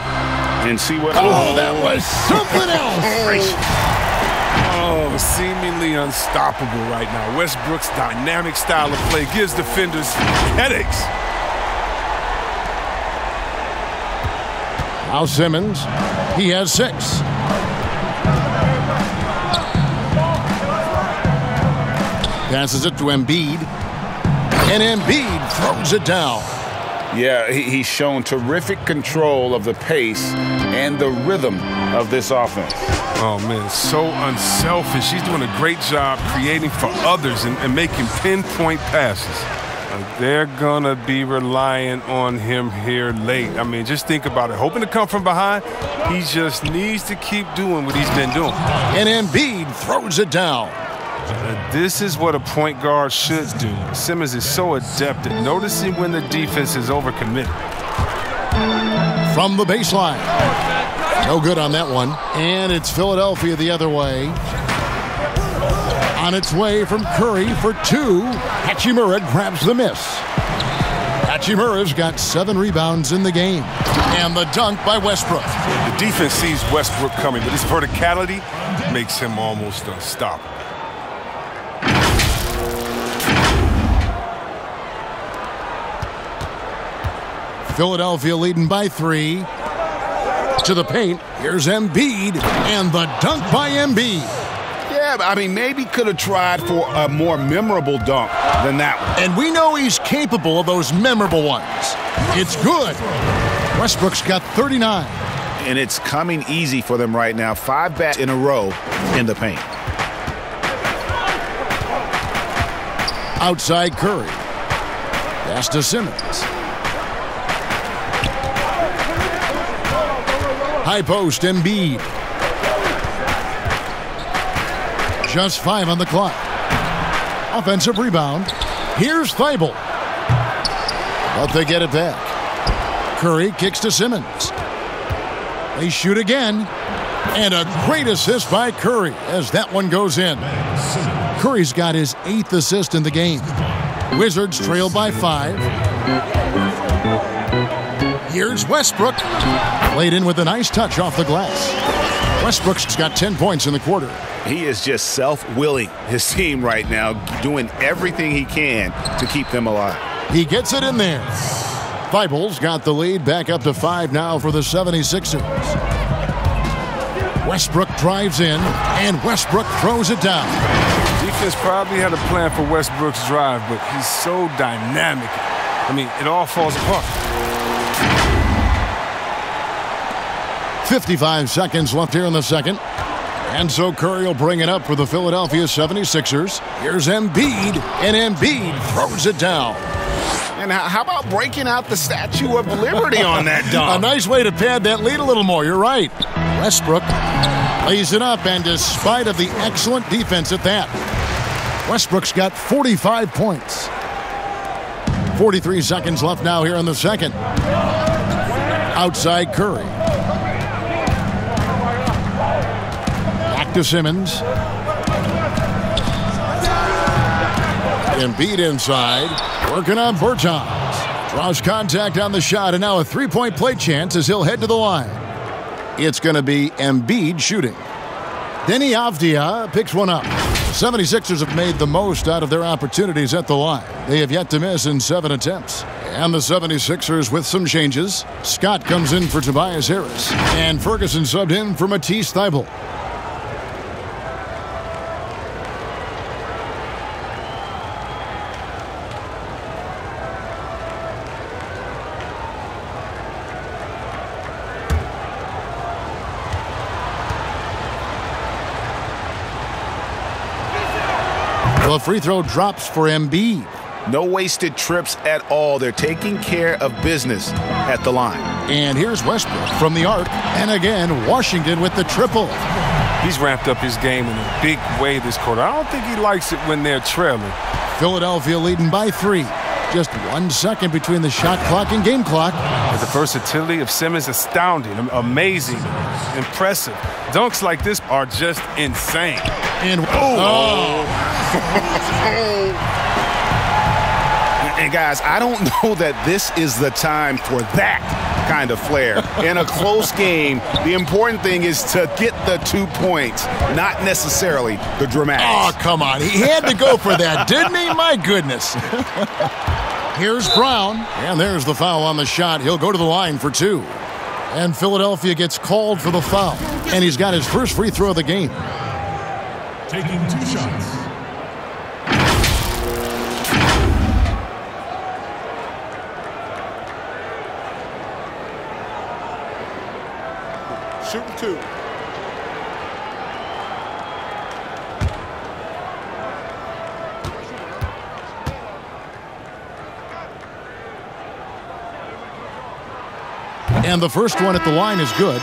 And see what... Oh, that was something else! Oh, seemingly unstoppable right now. Westbrook's dynamic style of play gives defenders headaches. Now Simmons, he has 6. Passes it to Embiid. And Embiid throws it down. Yeah, he's shown terrific control of the pace and the rhythm of this offense. Oh, man, so unselfish. He's doing a great job creating for others and making pinpoint passes. They're going to be relying on him here late. I mean, just think about it. Hoping to come from behind, he just needs to keep doing what he's been doing. And Embiid throws it down. This is what a point guard should do. Simmons is so adept at noticing when the defense is overcommitted. From the baseline. No good on that one. And it's Philadelphia the other way. On its way from Curry for 2. Hachimura grabs the miss. Hachimura's got 7 rebounds in the game. And the dunk by Westbrook. The defense sees Westbrook coming, but his verticality makes him almost unstoppable. Philadelphia leading by 3. To the paint, here's Embiid, and the dunk by Embiid. Yeah, I mean, maybe could have tried for a more memorable dunk than that one. And we know he's capable of those memorable ones. It's good. Westbrook's got 39. And it's coming easy for them right now. 5 back in a row in the paint. Outside Curry. Pass to Simmons. High post, Embiid. Just 5 on the clock. Offensive rebound. Here's Thibault. But they get it back. Curry kicks to Simmons. They shoot again. And a great assist by Curry as that one goes in. Curry's got his 8th assist in the game. Wizards trail by 5. Here's Westbrook. Played in with a nice touch off the glass. Westbrook's got 10 points in the quarter. He is just self-willing his team right now, doing everything he can to keep them alive. He gets it in there. Thibault's got the lead back up to 5 now for the 76ers. Westbrook drives in, and Westbrook throws it down. Defense probably had a plan for Westbrook's drive, but he's so dynamic. I mean, it all falls apart. 55 seconds left here in the second. And so Curry will bring it up for the Philadelphia 76ers. Here's Embiid, and Embiid throws it down. And how about breaking out the Statue of Liberty on that dunk? A nice way to pad that lead a little more. You're right. Westbrook lays it up, and despite of the excellent defense at that, Westbrook's got 45 points. 43 seconds left now here in the second. Outside Curry. Back to Simmons. Embiid inside. Working on Bertans. Draws contact on the shot, and now a three-point play chance as he'll head to the line. It's going to be Embiid shooting. Denny Avdia picks one up. The 76ers have made the most out of their opportunities at the line. They have yet to miss in 7 attempts. And the 76ers with some changes. Scott comes in for Tobias Harris. And Ferguson subbed in for Matisse Thybulle. The free throw drops for Embiid. No wasted trips at all. They're taking care of business at the line. And here's Westbrook from the arc. And again, Washington with the triple. He's ramped up his game in a big way this quarter. I don't think he likes it when they're trailing. Philadelphia leading by 3. Just 1 second between the shot clock and game clock. The versatility of Simmons astounding, amazing, impressive. Dunks like this are just insane. And And guys, I don't know that this is the time for that kind of flair. In a close game, the important thing is to get the 2 points, not necessarily the dramatics. Oh, come on. He had to go for that, didn't he? My goodness. Here's Brown, and there's the foul on the shot. He'll go to the line for 2. And Philadelphia gets called for the foul. And he's got his first free throw of the game. Taking 2 shots. Shooting 2. And the first one at the line is good.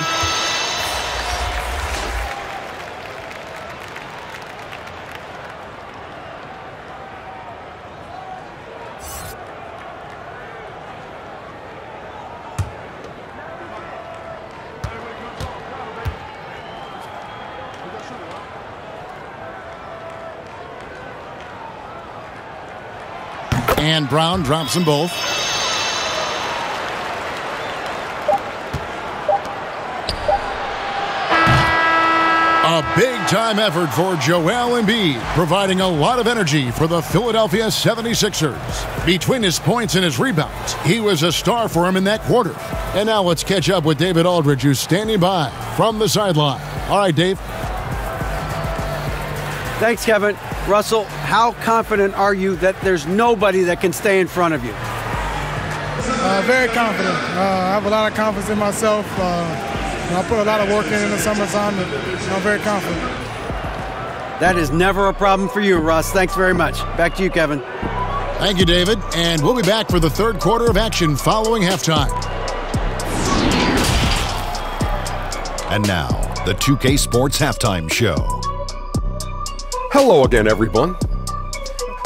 And Brown drops them both. A big-time effort for Joel Embiid, providing a lot of energy for the Philadelphia 76ers. Between his points and his rebounds, he was a star for him in that quarter. And now let's catch up with David Aldridge, who's standing by from the sideline. All right, Dave. Thanks, Kevin. Russell, how confident are you that there's nobody that can stay in front of you? Very confident. I have a lot of confidence in myself. I put a lot of work in the summertime, and I'm very confident. That is never a problem for you, Russ. Thanks very much. Back to you, Kevin. Thank you, David. And we'll be back for the third quarter of action following halftime. And now, the 2K Sports Halftime Show. Hello again, everyone.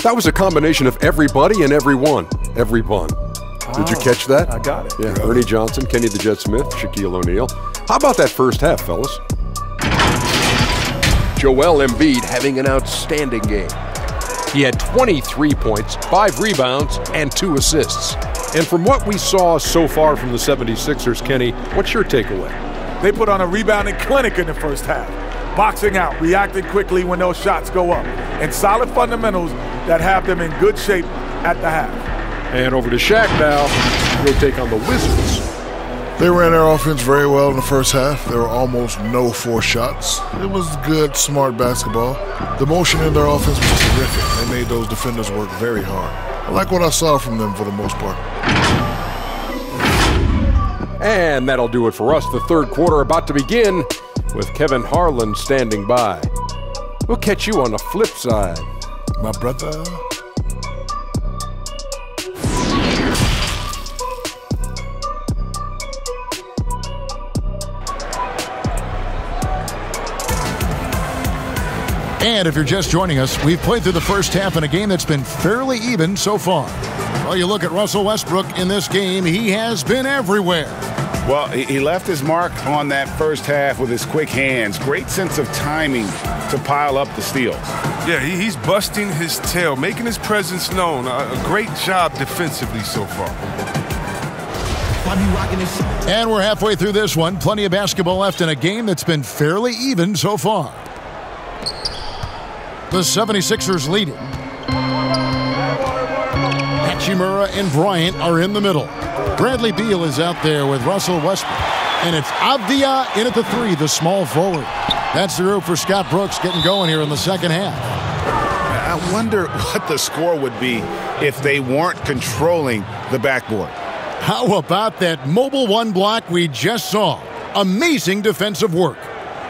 That was a combination of everybody and everyone. Everyone. Did you catch that? I got it. Yeah, Ernie Johnson, Kenny the Jet Smith, Shaquille O'Neal. How about that first half, fellas? Joel Embiid having an outstanding game. He had 23 points, 5 rebounds, and 2 assists. And from what we saw so far from the 76ers, Kenny, what's your takeaway? They put on a rebounding clinic in the first half. Boxing out, reacting quickly when those shots go up, and solid fundamentals that have them in good shape at the half. And over to Shaq now. He'll take on the Wizards. They ran their offense very well in the first half. There were almost no forced shots. It was good, smart basketball. The motion in their offense was terrific. They made those defenders work very hard. I like what I saw from them for the most part. And that'll do it for us. The third quarter about to begin with Kevin Harlan standing by. We'll catch you on the flip side. My brother. And if you're just joining us, we've played through the first half in a game that's been fairly even so far. Well, you look at Russell Westbrook in this game, he has been everywhere. Well, he left his mark on that first half with his quick hands. Great sense of timing to pile up the steals. Yeah, he's busting his tail, making his presence known. A great job defensively so far. And we're halfway through this one. Plenty of basketball left in a game that's been fairly even so far. The 76ers leading. Hachimura and Bryant are in the middle. Bradley Beal is out there with Russell Westbrook. And it's Avdia in at the 3, the small forward. That's the group for Scott Brooks getting going here in the second half. I wonder what the score would be if they weren't controlling the backboard. How about that mobile one block we just saw? Amazing defensive work.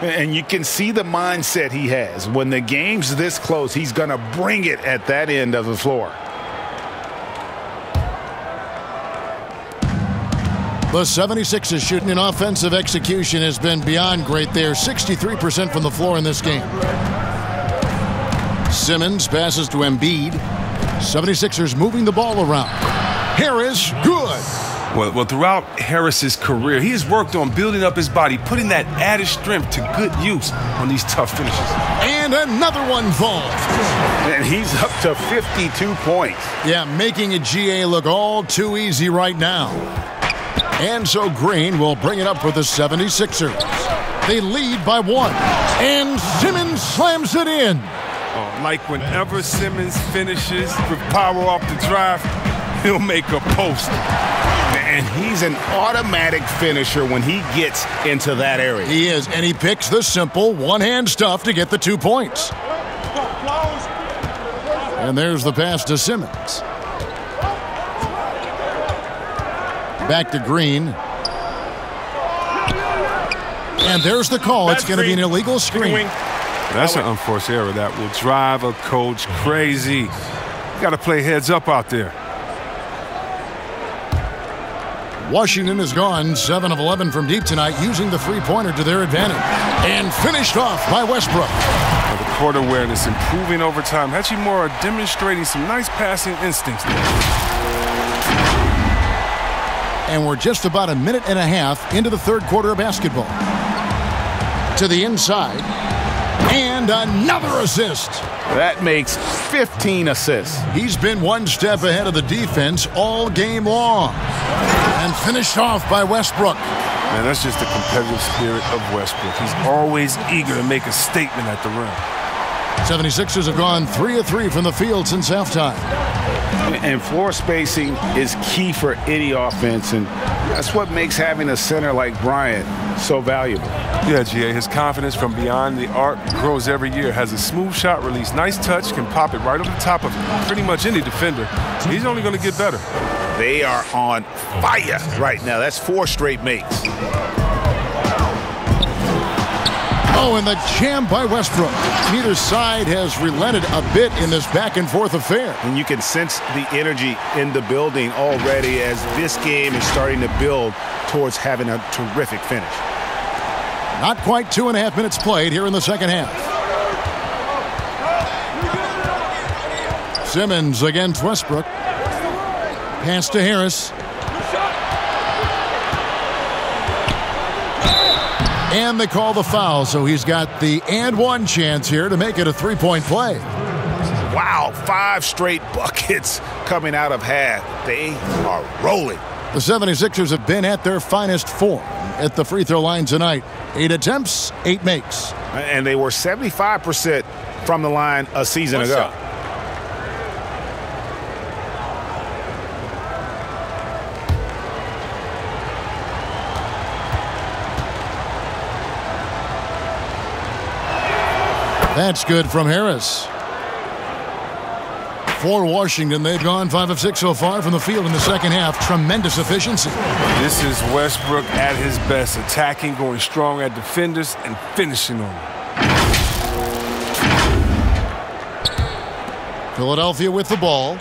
And you can see the mindset he has. When the game's this close, he's going to bring it at that end of the floor. The 76ers shooting in offensive execution has been beyond great there. 63% from the floor in this game. Simmons passes to Embiid. 76ers moving the ball around. Harris, good. Well, throughout Harris's career, he has worked on building up his body, putting that added strength to good use on these tough finishes. And another one falls. And he's up to 52 points. Yeah, making a GA look all too easy right now. And so Green will bring it up for the 76ers. They lead by 1. And Simmons slams it in. Oh, like whenever Simmons finishes with power off the drive, he'll make a post. And he's an automatic finisher when he gets into that area. He is, and he picks the simple one-hand stuff to get the 2 points. And there's the pass to Simmons. Back to Green. And there's the call. It's going to be an illegal screen. That's an unforced error that will drive a coach crazy. You got to play heads up out there. Washington has gone 7 of 11 from deep tonight, using the three-pointer to their advantage. And finished off by Westbrook. The court awareness improving over time. Hachimura demonstrating some nice passing instincts there. And we're just about a minute and a half into the third quarter of basketball. To the inside. And another assist. That makes 15 assists. He's been one step ahead of the defense all game long. And finished off by Westbrook. Man, that's just the competitive spirit of Westbrook. He's always eager to make a statement at the rim. 76ers have gone 3 of 3 from the field since halftime. And floor spacing is key for any offense, and that's what makes having a center like Bryant so valuable. Yeah, GA, his confidence from beyond the arc grows every year. Has a smooth shot release, nice touch, can pop it right over the top of pretty much any defender. He's only going to get better. They are on fire right now. That's 4 straight makes. Oh, and the jam by Westbrook. Neither side has relented a bit in this back-and-forth affair. And you can sense the energy in the building already as this game is starting to build towards having a terrific finish. Not quite 2.5 minutes played here in the second half. Simmons against Westbrook. Pass to Harris. And they call the foul, so he's got the and one chance here to make it a 3-point play. Wow, 5 straight buckets coming out of half. They are rolling. The 76ers have been at their finest form at the free throw line tonight. 8 attempts, 8 makes. And they were 75% from the line a season ago. That's good from Harris. For Washington, they've gone 5 of 6 so far from the field in the second half. Tremendous efficiency. This is Westbrook at his best, attacking, going strong at defenders, and finishing on them. Philadelphia with the ball.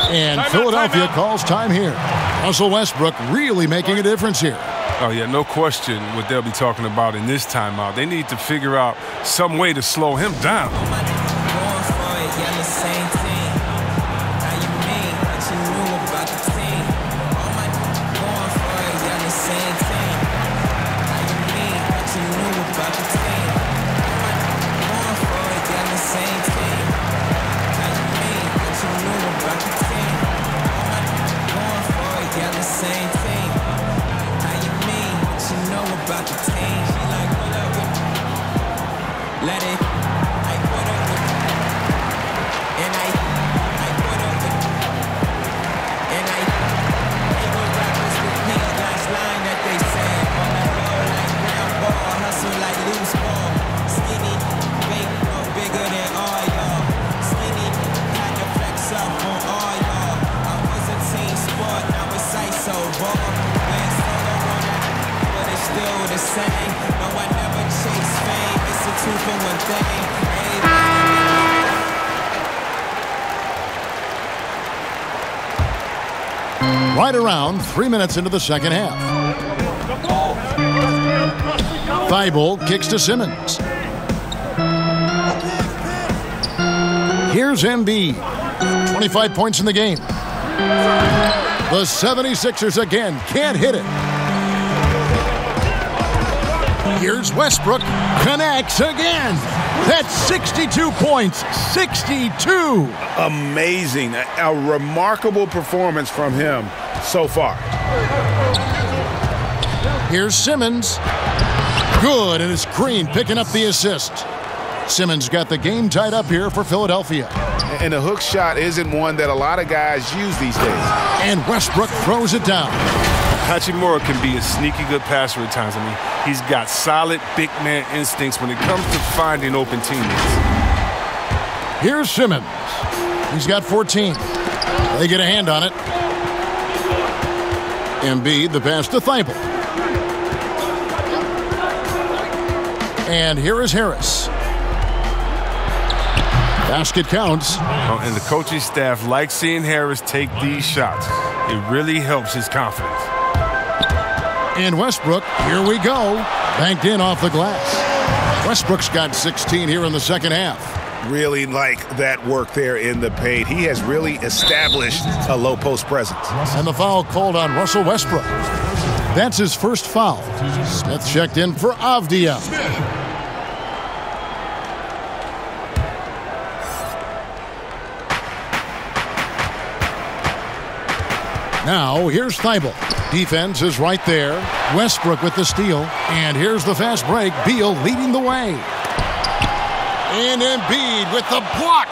And Philadelphia calls time here. Russell Westbrook really making a difference here. Oh, yeah, no question what they'll be talking about in this timeout. They need to figure out some way to slow him down. Right around 3 minutes into the second half. Thibault kicks to Simmons. Here's Embiid. 25 points in the game. The 76ers again can't hit it. Here's Westbrook. Connects again. That's 62 points. 62. Amazing. A remarkable performance from him so far. Here's Simmons. Good, and it's Green picking up the assist. Simmons got the game tied up here for Philadelphia. And the hook shot isn't one that a lot of guys use these days. And Westbrook throws it down. Hachimura can be a sneaky good passer at times. I mean, he's got solid big man instincts when it comes to finding open teammates. Here's Simmons. He's got 14. They get a hand on it. Embiid, the pass to Thibault. And here is Harris. Basket counts. Oh, and the coaching staff likes seeing Harris take these shots. It really helps his confidence. And Westbrook, here we go. Banked in off the glass. Westbrook's got 16 here in the second half. Really like that work there in the paint. He has really established a low post presence. And the foul called on Russell Westbrook. That's his first foul. Smith checked in for Avdia. Now, here's Thibault. Defense is right there. Westbrook with the steal. And here's the fast break. Beal leading the way. And Embiid with the block.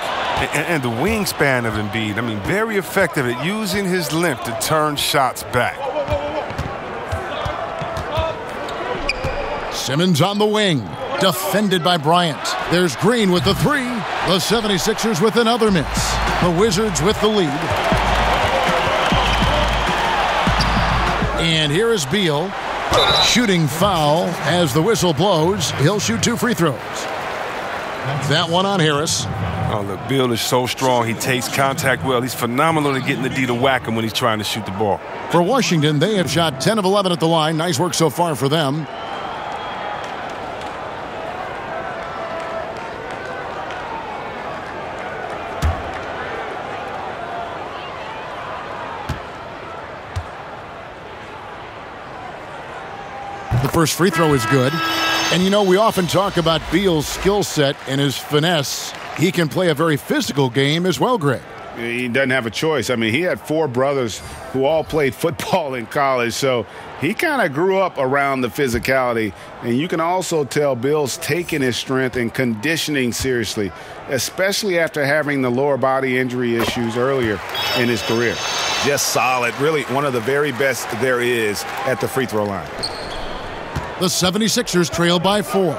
And the wingspan of Embiid, I mean, very effective at using his length to turn shots back. Simmons on the wing, defended by Bryant. There's Green with the three. The 76ers with another miss. The Wizards with the lead. And here is Beal. Shooting foul as the whistle blows. He'll shoot 2 free throws. That one on Harris. Oh, look, Beal is so strong. He takes contact well. He's phenomenal at getting the D to whack him when he's trying to shoot the ball. For Washington, they have shot 10 of 11 at the line. Nice work so far for them. The first free throw is good. And, you know, we often talk about Beal's skill set and his finesse. He can play a very physical game as well, Greg. He doesn't have a choice. I mean, he had 4 brothers who all played football in college, so he kind of grew up around the physicality. And you can also tell Bill's taking his strength and conditioning seriously, especially after having the lower body injury issues earlier in his career. Just solid, really one of the very best there is at the free throw line. The 76ers trail by 4.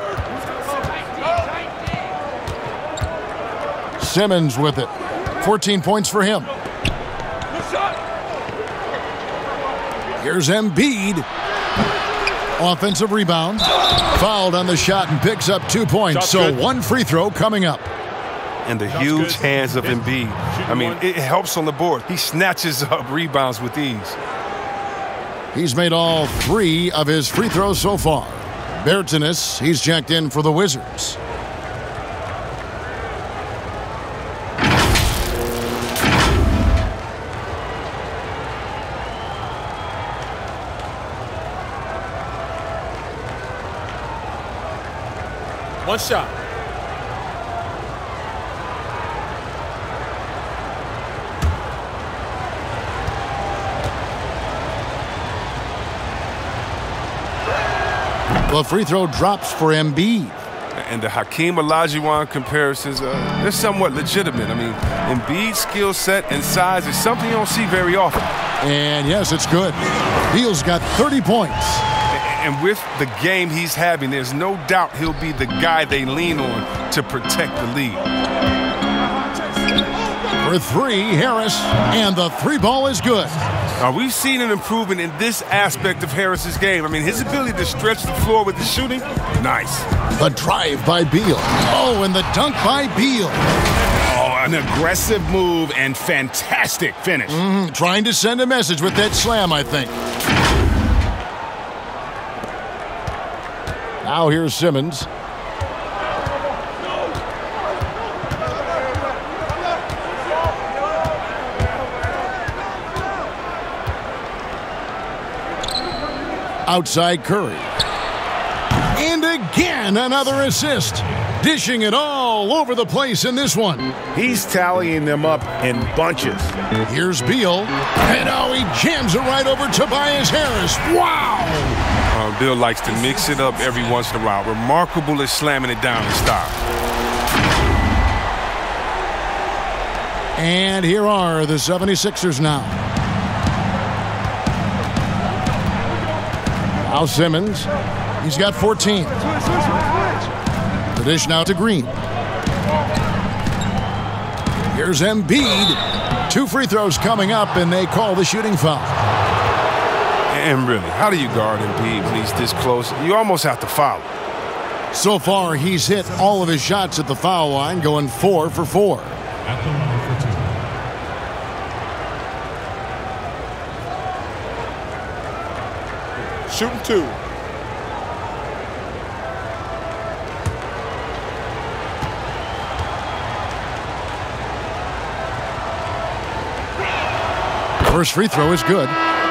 Simmons with it. 14 points for him. Here's Embiid. Offensive rebound. Fouled on the shot and picks up 2 points. So 1 free throw coming up. And the huge hands of Embiid. I mean, it helps on the board. He snatches up rebounds with ease. He's made all 3 of his free throws so far. Bertanis, he's checked in for the Wizards. One shot. The free throw drops for Embiid. And the Hakeem Olajuwon comparisons, they're somewhat legitimate. I mean, Embiid's skill set and size is something you don't see very often. And yes, it's good. Beal's got 30 points. And with the game he's having, there's no doubt he'll be the guy they lean on to protect the lead. For 3, Harris, and the 3 ball is good. We've seen an improvement in this aspect of Harris's game. I mean, his ability to stretch the floor with the shooting, nice. The drive by Beal. Oh, and the dunk by Beal. Oh, an aggressive move and fantastic finish. Trying to send a message with that slam, I think. Now here's Simmons. Outside Curry. And again, another assist. Dishing it all over the place in this one. He's tallying them up in bunches. Here's Beal. And now he jams it right over Tobias Harris. Wow! Bill likes to mix it up every once in a while. Remarkable at slamming it down in style. And here are the 76ers now. Now Simmons, he's got 14. The dish now to Green. Here's Embiid. 2 free throws coming up, and they call the shooting foul. And really, how do you guard Embiid when he's this close? You almost have to foul. So far, he's hit all of his shots at the foul line, going 4 for 4. At the line for 2. Shooting 2. First free throw is good.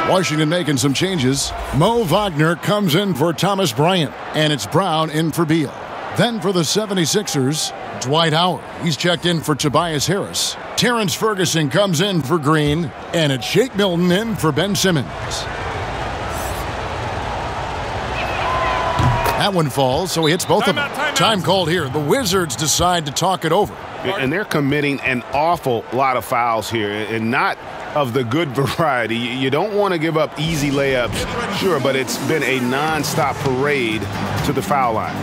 Washington making some changes. Mo Wagner comes in for Thomas Bryant, and it's Brown in for Beal. Then for the 76ers, Dwight Howard. He's checked in for Tobias Harris. Terrence Ferguson comes in for Green, and it's Shake Milton in for Ben Simmons. That one falls, so he hits both of them. Time called here. The Wizards decide to talk it over. And they're committing an awful lot of fouls here, and not of the good variety. You don't want to give up easy layups, sure, but it's been a nonstop parade to the foul line.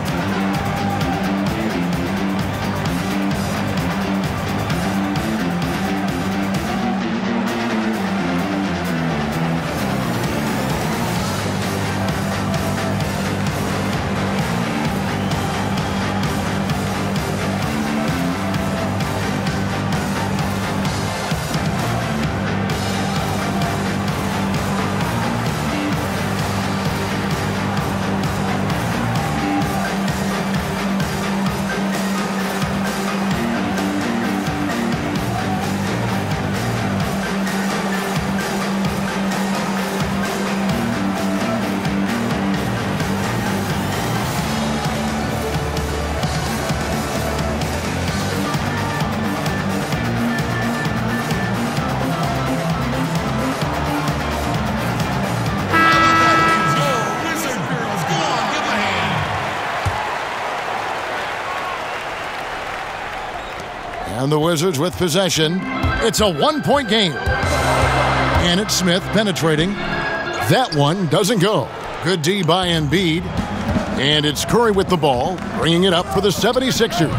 And the Wizards with possession. It's a one-point game. And it's Smith penetrating. That one doesn't go. Good D by Embiid. And it's Curry with the ball, bringing it up for the 76ers.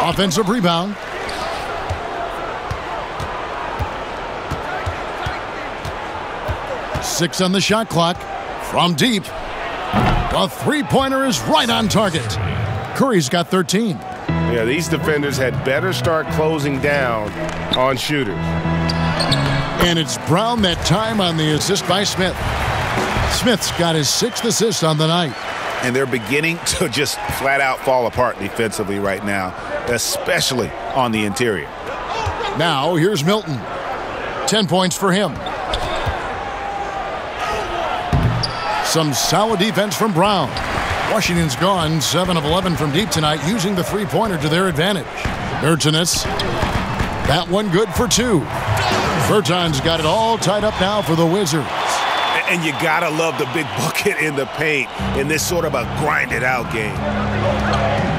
Offensive rebound. Six on the shot clock. From deep. The three-pointer is right on target. Curry's got 13. Yeah, these defenders had better start closing down on shooters. And it's Brown that time on the assist by Smith. Smith's got his 6th assist on the night. And they're beginning to just flat out fall apart defensively right now, especially on the interior. Now here's Milton. 10 points for him. Some solid defense from Brown. Washington's gone 7 of 11 from deep tonight, using the three-pointer to their advantage. Bertans. That one good for 2. Bertans got it all tied up now for the Wizards. And you gotta love the big bucket in the paint in this sort of a grind-it-out game.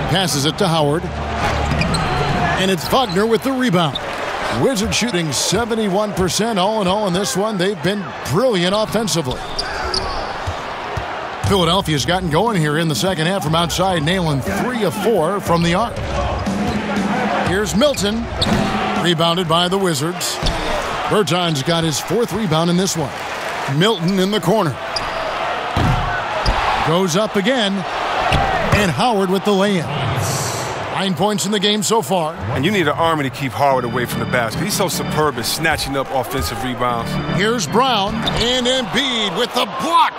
Passes it to Howard. And it's Wagner with the rebound. Wizards shooting 71% all in all in this one. They've been brilliant offensively. Philadelphia's gotten going here in the second half from outside, nailing 3 of 4 from the arc. Here's Milton, rebounded by the Wizards. Bertans got his 4th rebound in this one. Milton in the corner. Goes up again, and Howard with the lay-in. 9 points in the game so far. And you need an army to keep Howard away from the basket. He's so superb at snatching up offensive rebounds. Here's Brown, and Embiid with the block.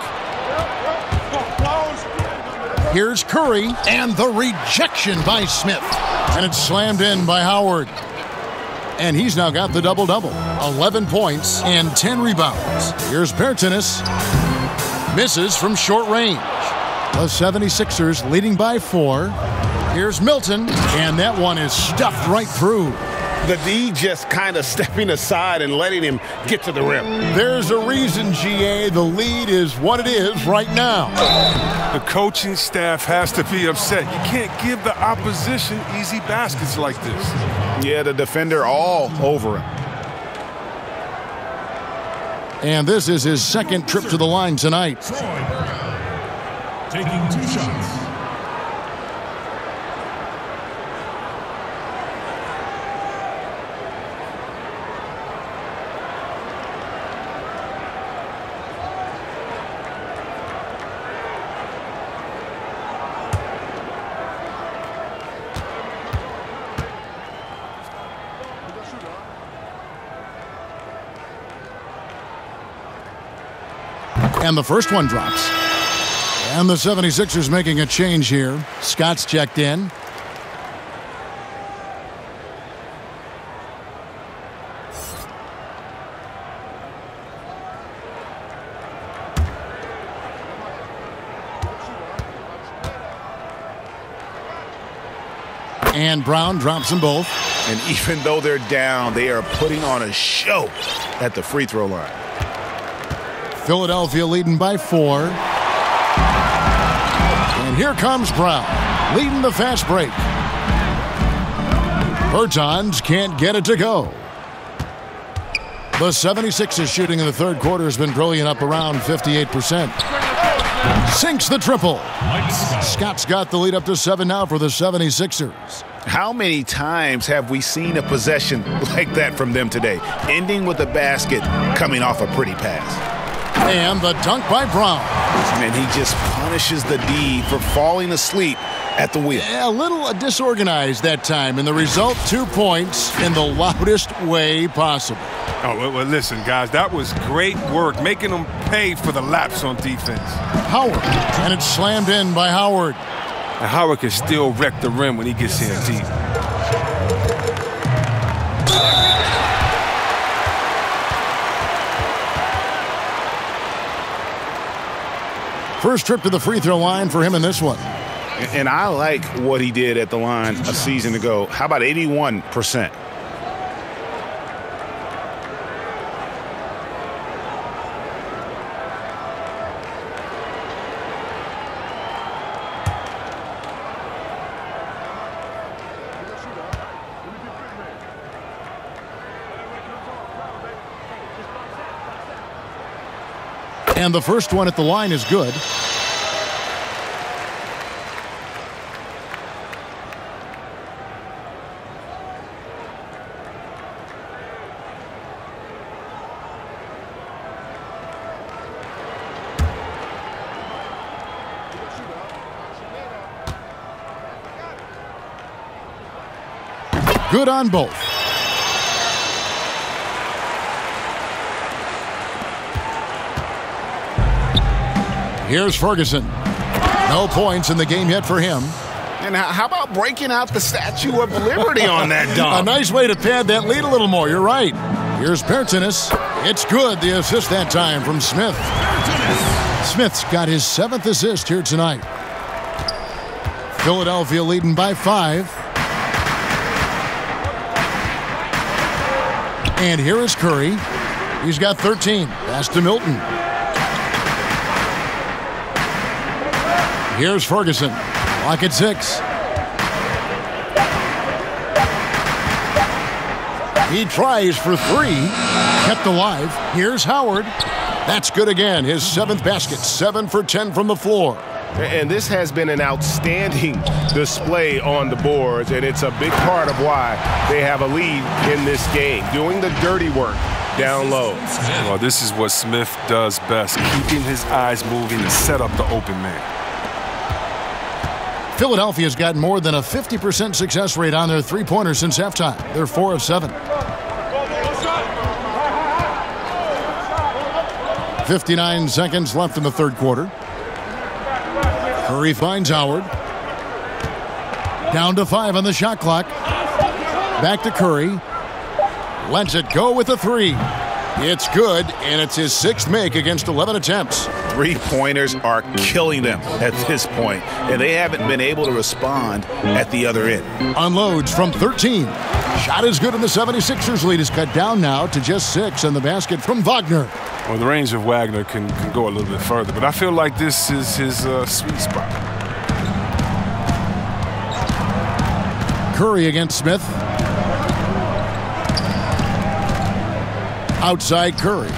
Here's Curry, and the rejection by Smith. And it's slammed in by Howard. And he's now got the double-double. 11 points and 10 rebounds. Here's Bertans. Misses from short range. The 76ers leading by 4. Here's Milton, and that one is stuffed right through. The D just kind of stepping aside and letting him get to the rim. There's a reason, GA, the lead is what it is right now. The coaching staff has to be upset. You can't give the opposition easy baskets like this. Yeah, the defender all over him. And this is his 2nd trip to the line tonight. Taking 2 shots. And the first one drops. And the 76ers making a change here. Scott's checked in. And Brown drops them both. And even though they're down, they are putting on a show at the free throw line. Philadelphia leading by 4. And here comes Brown, leading the fast break. Bertans can't get it to go. The 76ers shooting in the third quarter has been brilliant, up around 58%. Sinks the triple. Scott's got the lead up to 7 now for the 76ers. How many times have we seen a possession like that from them today, ending with a basket coming off a pretty pass? And the dunk by Brown. And he just punishes the D for falling asleep at the wheel. Yeah, a little disorganized that time, and the result, 2 points in the loudest way possible. Oh, well, listen, guys, that was great work, making them pay for the lapse on defense. Howard, and it's slammed in by Howard. And Howard can still wreck the rim when he gets here deep. First trip to the free throw line for him in this one. And I like what he did at the line a season ago. How about 81%? And the first one at the line is good. Good on both. Here's Ferguson. No points in the game yet for him. And how about breaking out the Statue of Liberty on that dunk? A nice way to pad that lead a little more. You're right. Here's Pertinis. It's good. The assist that time from Smith. Smith's got his 7th assist here tonight. Philadelphia leading by 5. And here is Curry. He's got 13. Pass to Milton. Here's Ferguson. Clock at 6. He tries for 3. Kept alive. Here's Howard. That's good again. His 7th basket. 7 for 10 from the floor. And this has been an outstanding display on the boards, and it's a big part of why they have a lead in this game, doing the dirty work down low. Well, this is what Smith does best, keeping his eyes moving to set up the open man. Philadelphia's got more than a 50% success rate on their three-pointers since halftime. They're 4 of 7. 59 seconds left in the third quarter. Curry finds Howard. Down to 5 on the shot clock. Back to Curry. Lets it go with a 3. It's good, and it's his 6th make against 11 attempts. Three-pointers are killing them at this point, and they haven't been able to respond at the other end. Unloads from 13. Shot is good, and the 76ers lead is cut down now to just 6, and the basket from Wagner. Well, the range of Wagner can go a little bit further, but I feel like this is his sweet spot. Curry against Smith. Outside Curry.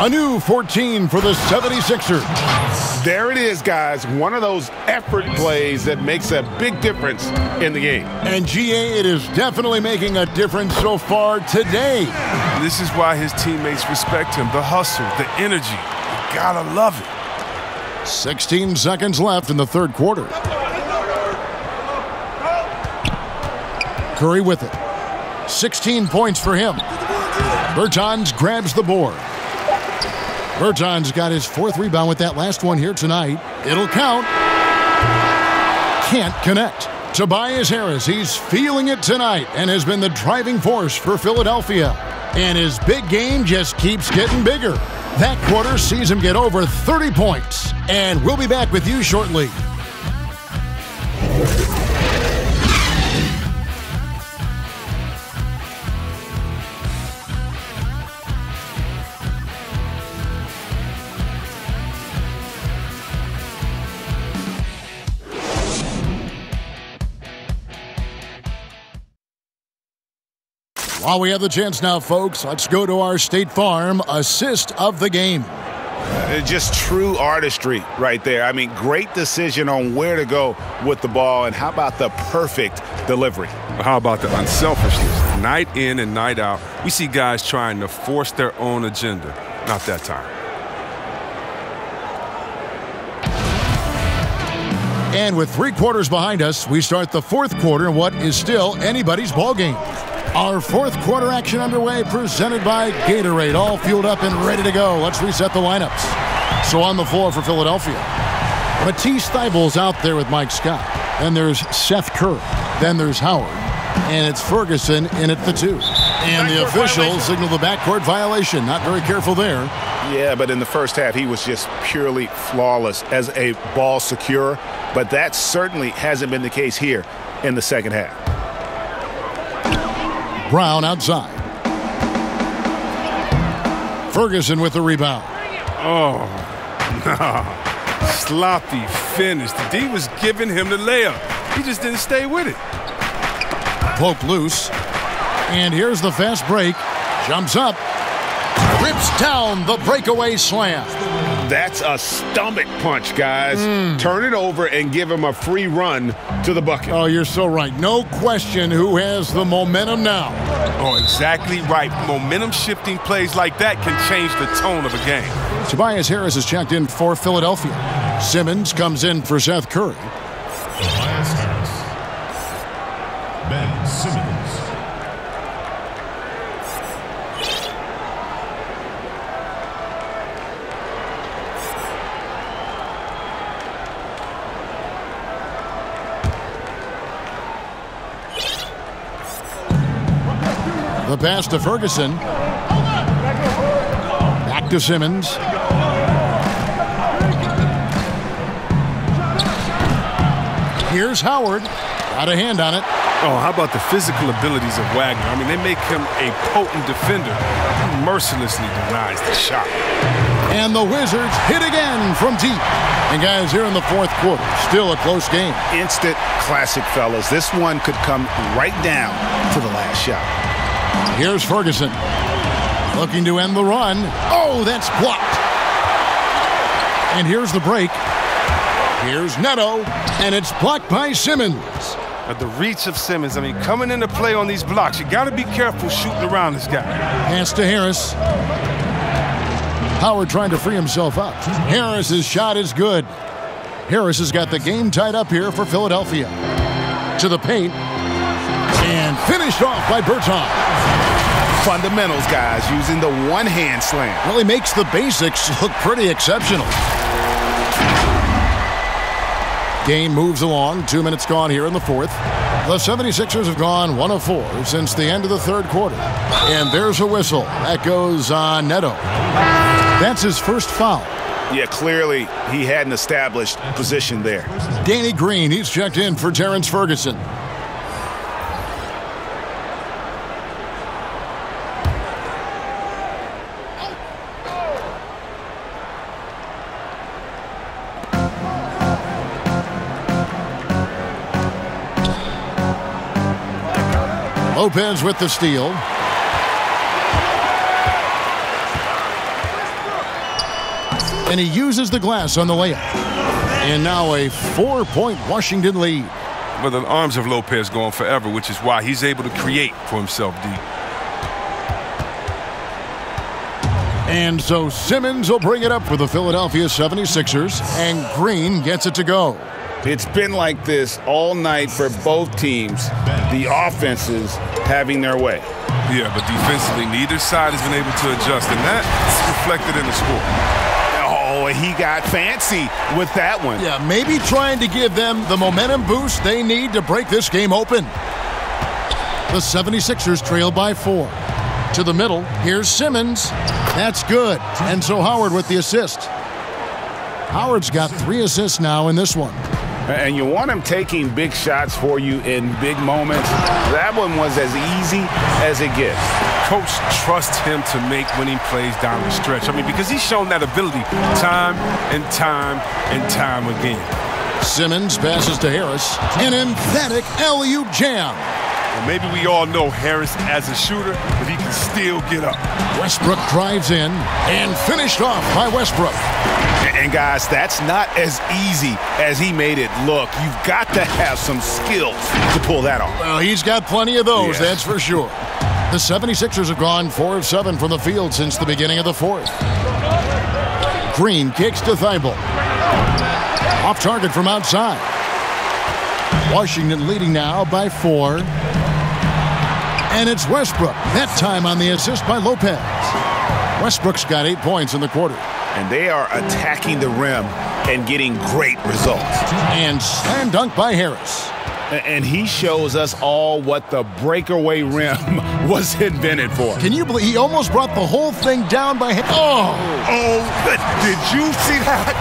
A new 14 for the 76ers. There it is, guys. One of those effort plays that makes a big difference in the game. And GA, it is definitely making a difference so far today. This is why his teammates respect him. The hustle, the energy. You gotta love it. 16 seconds left in the third quarter. Curry with it. 16 points for him. Bertans grabs the board. Bertans got his 4th rebound with that last one here tonight. It'll count. Can't connect. Tobias Harris, he's feeling it tonight and has been the driving force for Philadelphia. And his big game just keeps getting bigger. That quarter sees him get over 30 points. And we'll be back with you shortly. While we have the chance now, folks, let's go to our State Farm assist of the game. Just true artistry right there. I mean, great decision on where to go with the ball, and how about the perfect delivery? How about the unselfishness? Night in and night out, we see guys trying to force their own agenda. Not that time. And with 3 quarters behind us, we start the 4th quarter in what is still anybody's ball game. Our 4th quarter action underway, presented by Gatorade, all fueled up and ready to go. Let's reset the lineups. So on the floor for Philadelphia, Matisse Thybulle's out there with Mike Scott. Then there's Seth Curry. Then there's Howard. And it's Ferguson in at the 2. And the officials signal the backcourt violation. Not very careful there. Yeah, but in the first half, he was just purely flawless as a ball securer. But that certainly hasn't been the case here in the second half. Brown outside. Ferguson with the rebound. Oh, no. Sloppy finish. The D was giving him the layup. He just didn't stay with it. Poke loose. And here's the fast break. Jumps up. Rips down the breakaway slam. That's a stomach punch, guys. Turn it over and give him a free run to the bucket. Oh, you're so right. No question who has the momentum now. Oh, exactly right. Momentum shifting plays like that can change the tone of a game. Tobias Harris is checked in for Philadelphia. Simmons comes in for Seth Curry. Tobias Harris. Ben Simmons. The pass to Ferguson. Back to Simmons. Here's Howard. Got a hand on it. Oh, how about the physical abilities of Wagner? I mean, they make him a potent defender. He mercilessly denies the shot. And the Wizards hit again from deep. And guys, here in the 4th quarter, still a close game. Instant classic, fellas. This one could come right down to the last shot. Here's Ferguson. Looking to end the run. Oh, that's blocked. And here's the break. Here's Neto. And it's blocked by Simmons. At the reach of Simmons, I mean, coming into play on these blocks, you got to be careful shooting around this guy. Pass to Harris. Howard trying to free himself up. Harris's shot is good. Harris has got the game tied up here for Philadelphia. To the paint. And finished off by Berton. Fundamentals, guys, using the one-hand slam. Really makes the basics look pretty exceptional. Game moves along. 2 minutes gone here in the 4th. The 76ers have gone 1 of 4 since the end of the 3rd quarter. And there's a whistle. That goes on Neto. That's his first foul. Yeah, clearly he hadn't established position there. Danny Green, he's checked in for Terrence Ferguson. Lopez with the steal. And he uses the glass on the layup. And now a 4-point Washington lead. But the arms of Lopez go on forever, which is why he's able to create for himself deep. And so Simmons will bring it up for the Philadelphia 76ers, and Green gets it to go. It's been like this all night for both teams. The offenses having their way. Yeah, but defensively, neither side has been able to adjust, and that's reflected in the score. Oh, he got fancy with that one. Yeah, maybe trying to give them the momentum boost they need to break this game open. The 76ers trail by 4. To the middle, here's Simmons. That's good. And so Howard with the assist. Howard's got 3 assists now in this one. And you want him taking big shots for you in big moments. That one was as easy as it gets. Coach trusts him to make winning plays down the stretch. I mean, because he's shown that ability time and time and time again. Simmons passes to Harris. An emphatic alley-oop jam. And maybe we all know Harris as a shooter, but he can still get up. Westbrook drives in and finished off by Westbrook. And guys, that's not as easy as he made it look. You've got to have some skills to pull that off. Well, he's got plenty of those, that's for sure. The 76ers have gone 4 of 7 from the field since the beginning of the fourth. Green kicks to Thibault. Off target from outside. Washington leading now by 4. And it's Westbrook, that time on the assist by Lopez. Westbrook's got 8 points in the quarter. And they are attacking the rim and getting great results. And slam dunk by Harris. And he shows us all what the breakaway rim was invented for. Can you believe he almost brought the whole thing down by him? Oh, did you see that?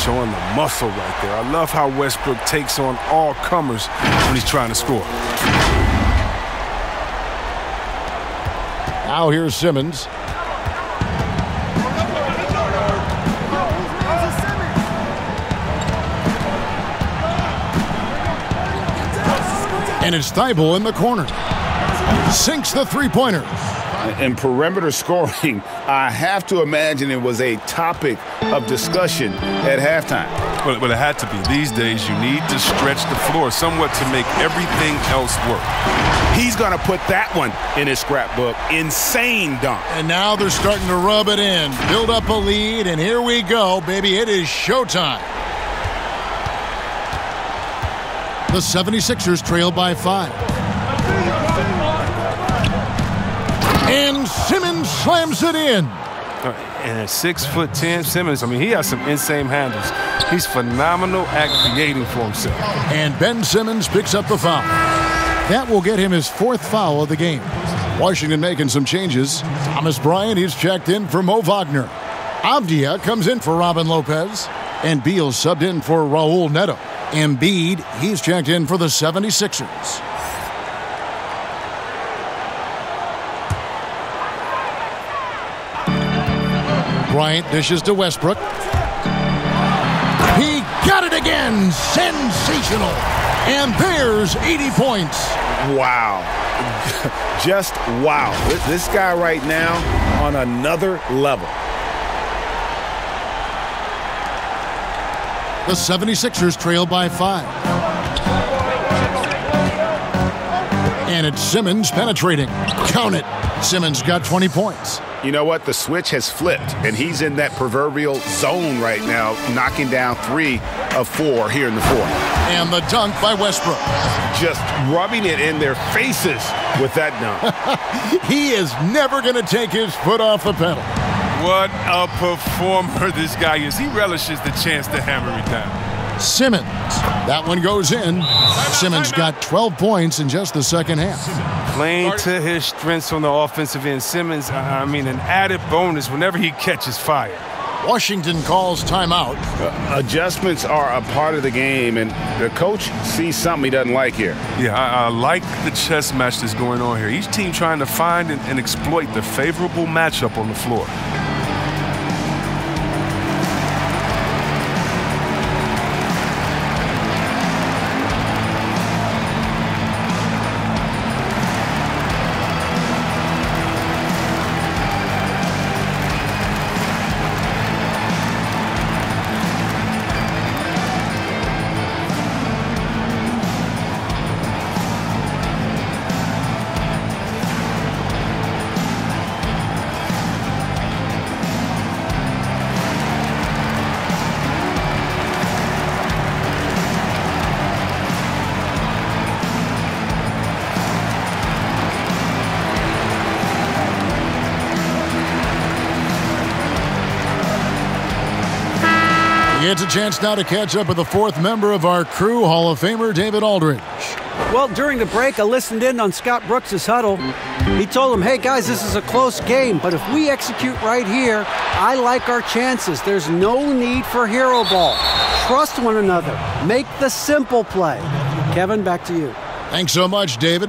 Showing the muscle right there. I love how Westbrook takes on all comers when he's trying to score. Now here's Simmons. And it's Thibault in the corner. Sinks the three-pointer. In perimeter scoring, I have to imagine it was a topic of discussion at halftime. But it had to be. These days, you need to stretch the floor somewhat to make everything else work. He's going to put that one in his scrapbook. Insane dunk. And now they're starting to rub it in. Build up a lead, and here we go, baby. It is showtime. The 76ers trail by 5. And Simmons slams it in. And at 6'10", Simmons, I mean, he has some insane handles. He's phenomenal at creating for himself. And Ben Simmons picks up the foul. That will get him his 4th foul of the game. Washington making some changes. Thomas Bryant, he's checked in for Mo Wagner. Avdia comes in for Robin Lopez. And Beal subbed in for Raul Neto. Embiid, he's checked in for the 76ers. Bryant dishes to Westbrook. He got it again! Sensational! And there's 80 points. Wow. Just wow. This guy right now on another level. The 76ers trail by 5. And it's Simmons penetrating. Count it. Simmons got 20 points. You know what? The switch has flipped, and he's in that proverbial zone right now, knocking down 3 of 4 here in the fourth. And the dunk by Westbrook. Just rubbing it in their faces with that dunk. He is never going to take his foot off the pedal. What a performer this guy is. He relishes the chance to hammer it down. Simmons. That one goes in. Simmons got 12 points in just the second half. Playing to his strengths on the offensive end. Simmons, I mean, an added bonus whenever he catches fire. Washington calls timeout. Adjustments are a part of the game, and the coach sees something he doesn't like here. Yeah, I like the chess match that's going on here. Each team trying to find and exploit the favorable matchup on the floor. It's a chance now to catch up with the 4th member of our crew, Hall of Famer David Aldridge. Well, during the break, I listened in on Scott Brooks' huddle. He told them, hey, guys, this is a close game, but if we execute right here, I like our chances. There's no need for hero ball. Trust one another. Make the simple play. Kevin, back to you. Thanks so much, David.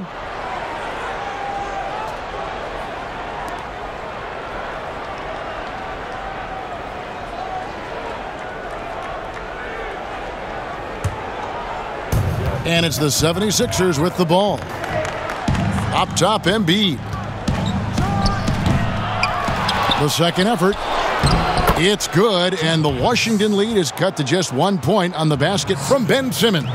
And it's the 76ers with the ball. Up top, Embiid. The second effort. It's good, and the Washington lead is cut to just 1 point on the basket from Ben Simmons.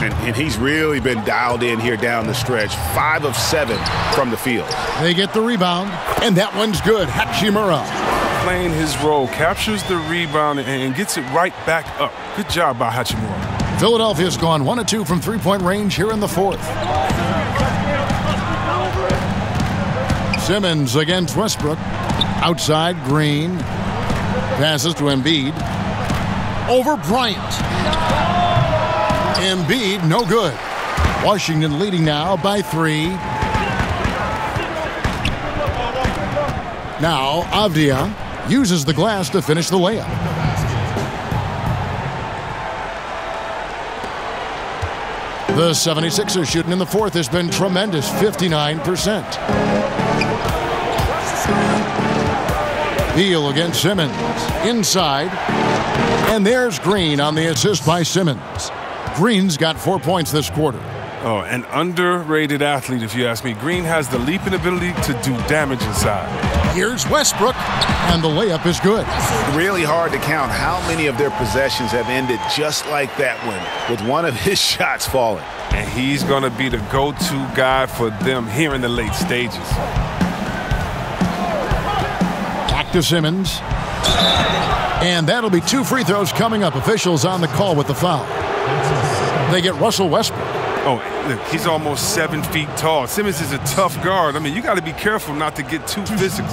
And he's really been dialed in here down the stretch. 5 of 7 from the field. They get the rebound, and that one's good. Hachimura. Playing his role, captures the rebound, and gets it right back up. Good job by Hachimura. Philadelphia's gone 1 of 2 from three-point range here in the fourth. Simmons against Westbrook. Outside, Green. Passes to Embiid. Over Bryant. Embiid, no good. Washington leading now by 3. Now, Avdia uses the glass to finish the layup. The 76ers shooting in the fourth has been tremendous, 59%. Beal against Simmons. Inside. And there's Green on the assist by Simmons. Green's got 4 points this quarter. Oh, an underrated athlete, if you ask me. Green has the leaping ability to do damage inside. Here's Westbrook, and the layup is good. Really hard to count how many of their possessions have ended just like that one, with one of his shots falling. And he's going to be the go-to guy for them here in the late stages. Back to Simmons. And that'll be 2 free throws coming up. Officials on the call with the foul. They get Russell Westbrook. Oh, look, he's almost 7 feet tall. Simmons is a tough guard. I mean, you got to be careful not to get too physical.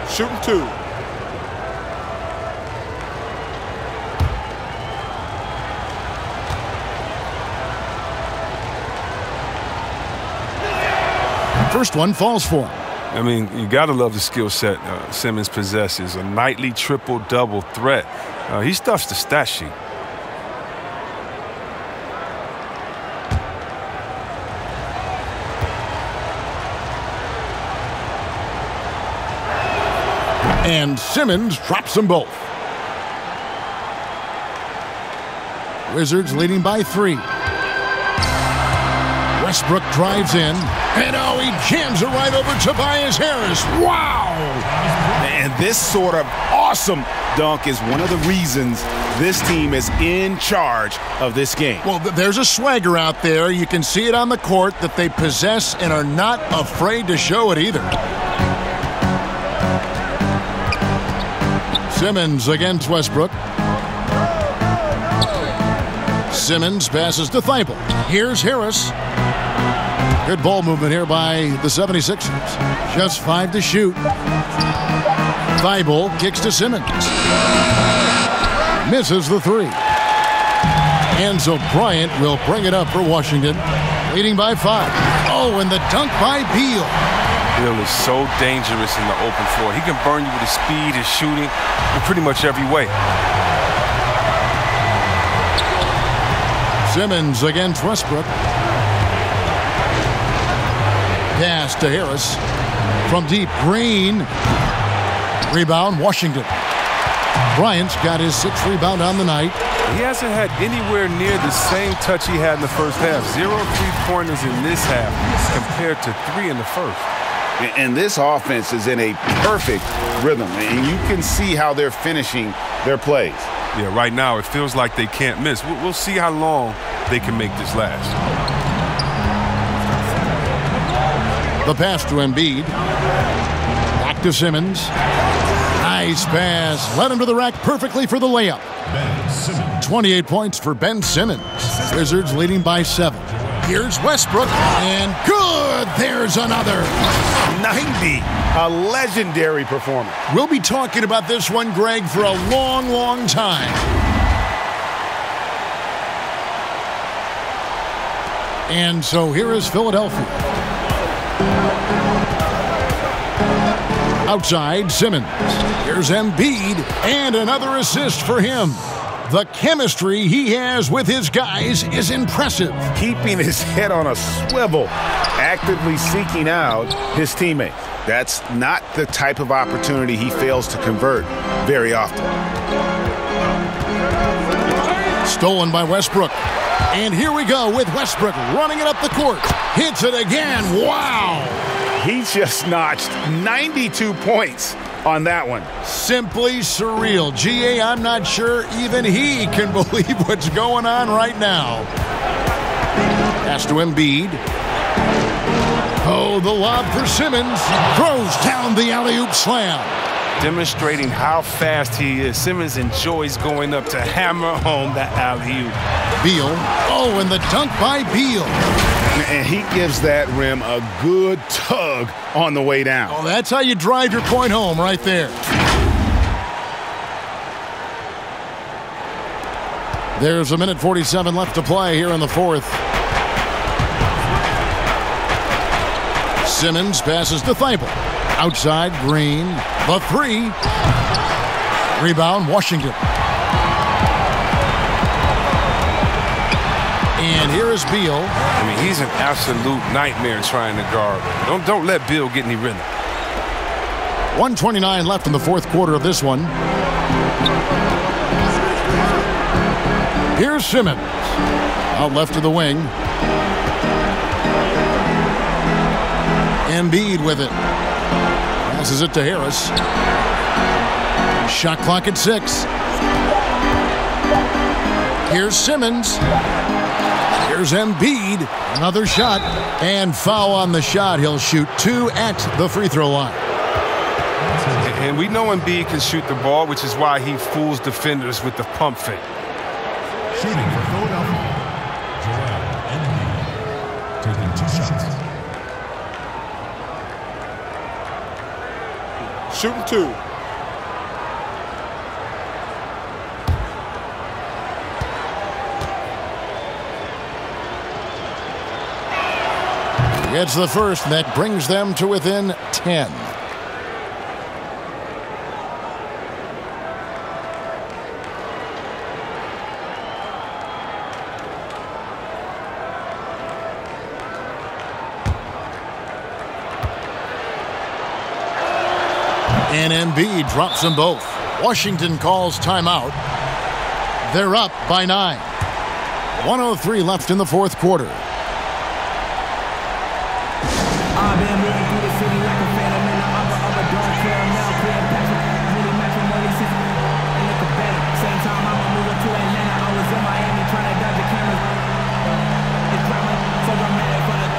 Shooting 2. First one falls for him. I mean, you got to love the skill set Simmons possesses. A nightly triple-double threat. He stuffs the stat sheet. And Simmons drops them both. Wizards leading by 3. Westbrook drives in, and oh, he jams it right over Tobias Harris. Wow! And this sort of awesome dunk is one of the reasons this team is in charge of this game. Well, there's a swagger out there. You can see it on the court that they possess and are not afraid to show it either. Simmons against Westbrook. Simmons passes to Thibault. Here's Harris. Good ball movement here by the 76ers. Just 5 to shoot. Thibault kicks to Simmons. Misses the 3. And so Bryant will bring it up for Washington, leading by 5. Oh, and the dunk by Beal. Beal is so dangerous in the open floor. He can burn you with his speed, his shooting, in pretty much every way. Simmons against Westbrook. Pass to Harris. From deep, Green. Rebound, Washington. Bryant's got his 6th rebound on the night. He hasn't had anywhere near the same touch he had in the first half. 0 3-pointers in this half compared to 3 in the first. And this offense is in a perfect rhythm, and you can see how they're finishing their plays. Yeah, right now it feels like they can't miss. We'll see how long they can make this last. The pass to Embiid. Back to Simmons. Nice pass. Led him to the rack perfectly for the layup. 28 points for Ben Simmons. Wizards leading by 7. Here's Westbrook, and good! There's another. 90. A legendary performance. We'll be talking about this one, Greg, for a long, long time. And so here is Philadelphia. Outside, Simmons. Here's Embiid, and another assist for him. The chemistry he has with his guys is impressive. Keeping his head on a swivel, actively seeking out his teammates. That's not the type of opportunity he fails to convert very often. Stolen by Westbrook. And here we go with Westbrook running it up the court. Hits it again. Wow. He just notched 92 points on that one. Simply surreal. G.A., I'm not sure even he can believe what's going on right now. Pass to Embiid. Oh, the lob for Simmons. Throws down the alley-oop slam. Demonstrating how fast he is. Simmons enjoys going up to hammer home that alley-oop. Beal. Oh, and the dunk by Beal. And he gives that rim a good tug on the way down. Oh, that's how you drive your point home right there. There's a minute 47 left to play here in the fourth. Simmons passes to Thibault. Outside, Green. The three. Rebound, Washington. And here is Beal. I mean, he's an absolute nightmare trying to guard. Don't let Beal get any rhythm. 1:29 left in the fourth quarter of this one. Here's Simmons. Out left to the wing. Embiid with it. Passes it to Harris. Shot clock at 6. Here's Simmons. Here's Embiid. Another shot. And foul on the shot. He'll shoot 2 at the free throw line. And we know Embiid can shoot the ball, which is why he fools defenders with the pump fake. Shooting for Philadelphia. Joel Embiid taking 2 shots. Shooting 2. Gets the first, and that brings them to within 10. And Embiid drops them both. Washington calls timeout. They're up by 9. 1:03 left in the fourth quarter. I've been moving through the city like a phantom in the upper of a dark caramel. Clear passion, really matching money since I look better. Same time I'm moving to Atlanta. I was in Miami trying to dodge the cameras. It's drama, so dramatic for the.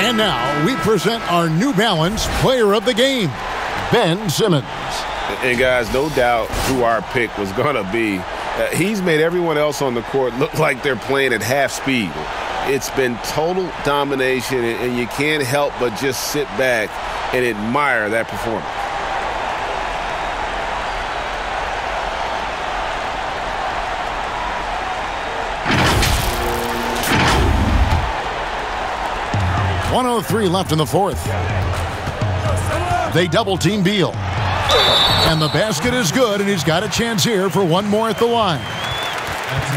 And now we present our New Balance Player of the Game, Ben Simmons. And guys, no doubt who our pick was going to be. He's made everyone else on the court look like they're playing at half speed. It's been total domination, and you can't help but just sit back and admire that performance. .103 left in the fourth. They double-team Beal. And the basket is good, and he's got a chance here for one more at the line.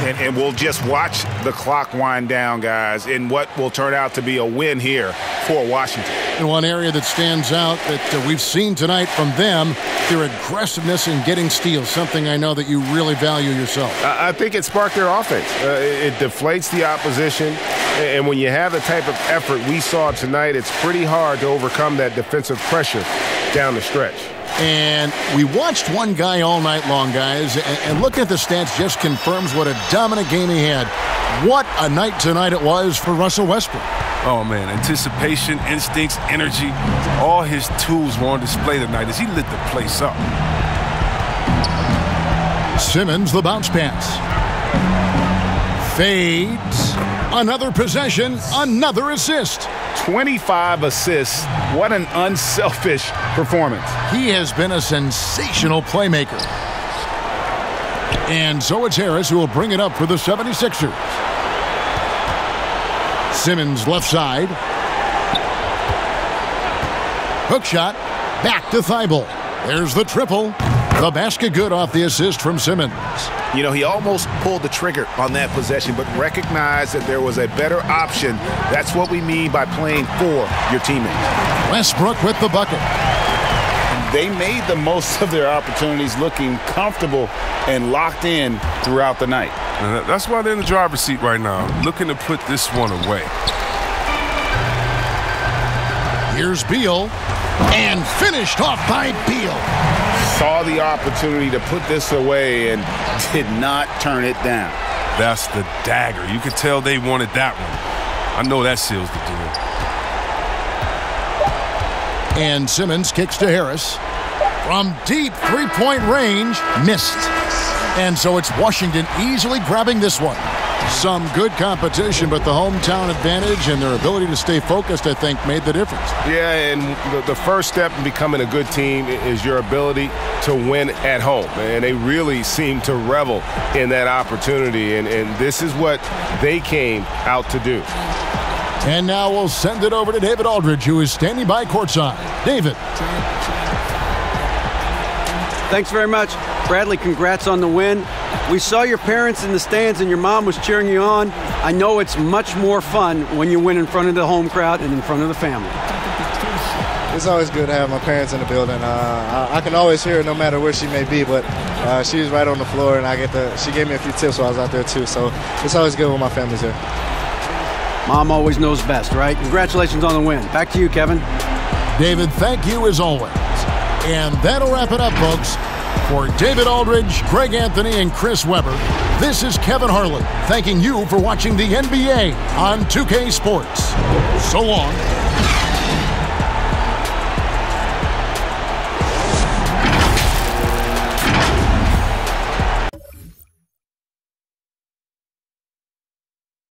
And we'll just watch the clock wind down, guys, in what will turn out to be a win here for Washington. And one area that stands out that we've seen tonight from them, their aggressiveness in getting steals, something I know that you really value yourself. I think it sparked their offense. It deflates the opposition. And when you have the type of effort we saw tonight, it's pretty hard to overcome that defensive pressure down the stretch. And we watched one guy all night long, guys, and looking at the stats just confirms what a dominant game he had. What a night tonight it was for Russell Westbrook. Oh, man, anticipation, instincts, energy, all his tools were on display tonight as he lit the place up. Simmons, the bounce pass. Fades. Another possession, another assist. 25 assists. What an unselfish performance. He has been a sensational playmaker. And so it's Harris who will bring it up for the 76ers. Simmons left side. Hook shot. Back to Thibault. There's the triple. The basket good off the assist from Simmons. You know, he almost pulled the trigger on that possession, but recognized that there was a better option. That's what we mean by playing for your teammates. Westbrook with the bucket. They made the most of their opportunities, looking comfortable and locked in throughout the night. And that's why they're in the driver's seat right now, looking to put this one away. Here's Beal, and finished off by Beal. Saw the opportunity to put this away and did not turn it down. That's the dagger. You could tell they wanted that one. I know that seals the deal. And Simmons kicks to Harris. From deep three-point range, missed. And so it's Washington easily grabbing this one. Some good competition, but the hometown advantage and their ability to stay focused, I think, made the difference. Yeah, and the first step in becoming a good team is your ability to win at home. And they really seem to revel in that opportunity, and this is what they came out to do. And now we'll send it over to David Aldridge, who is standing by courtside. David. Thanks very much. Bradley, congrats on the win. We saw your parents in the stands and your mom was cheering you on. I know it's much more fun when you win in front of the home crowd and in front of the family. It's always good to have my parents in the building. I can always hear her no matter where she may be, but she was right on the floor, and she gave me a few tips while I was out there too. So it's always good when my family's here. Mom always knows best, right? Congratulations on the win. Back to you, Kevin. David, thank you as always. And that'll wrap it up, folks. For David Aldridge, Greg Anthony, and Chris Webber, this is Kevin Harlan thanking you for watching the NBA on 2K Sports. So long.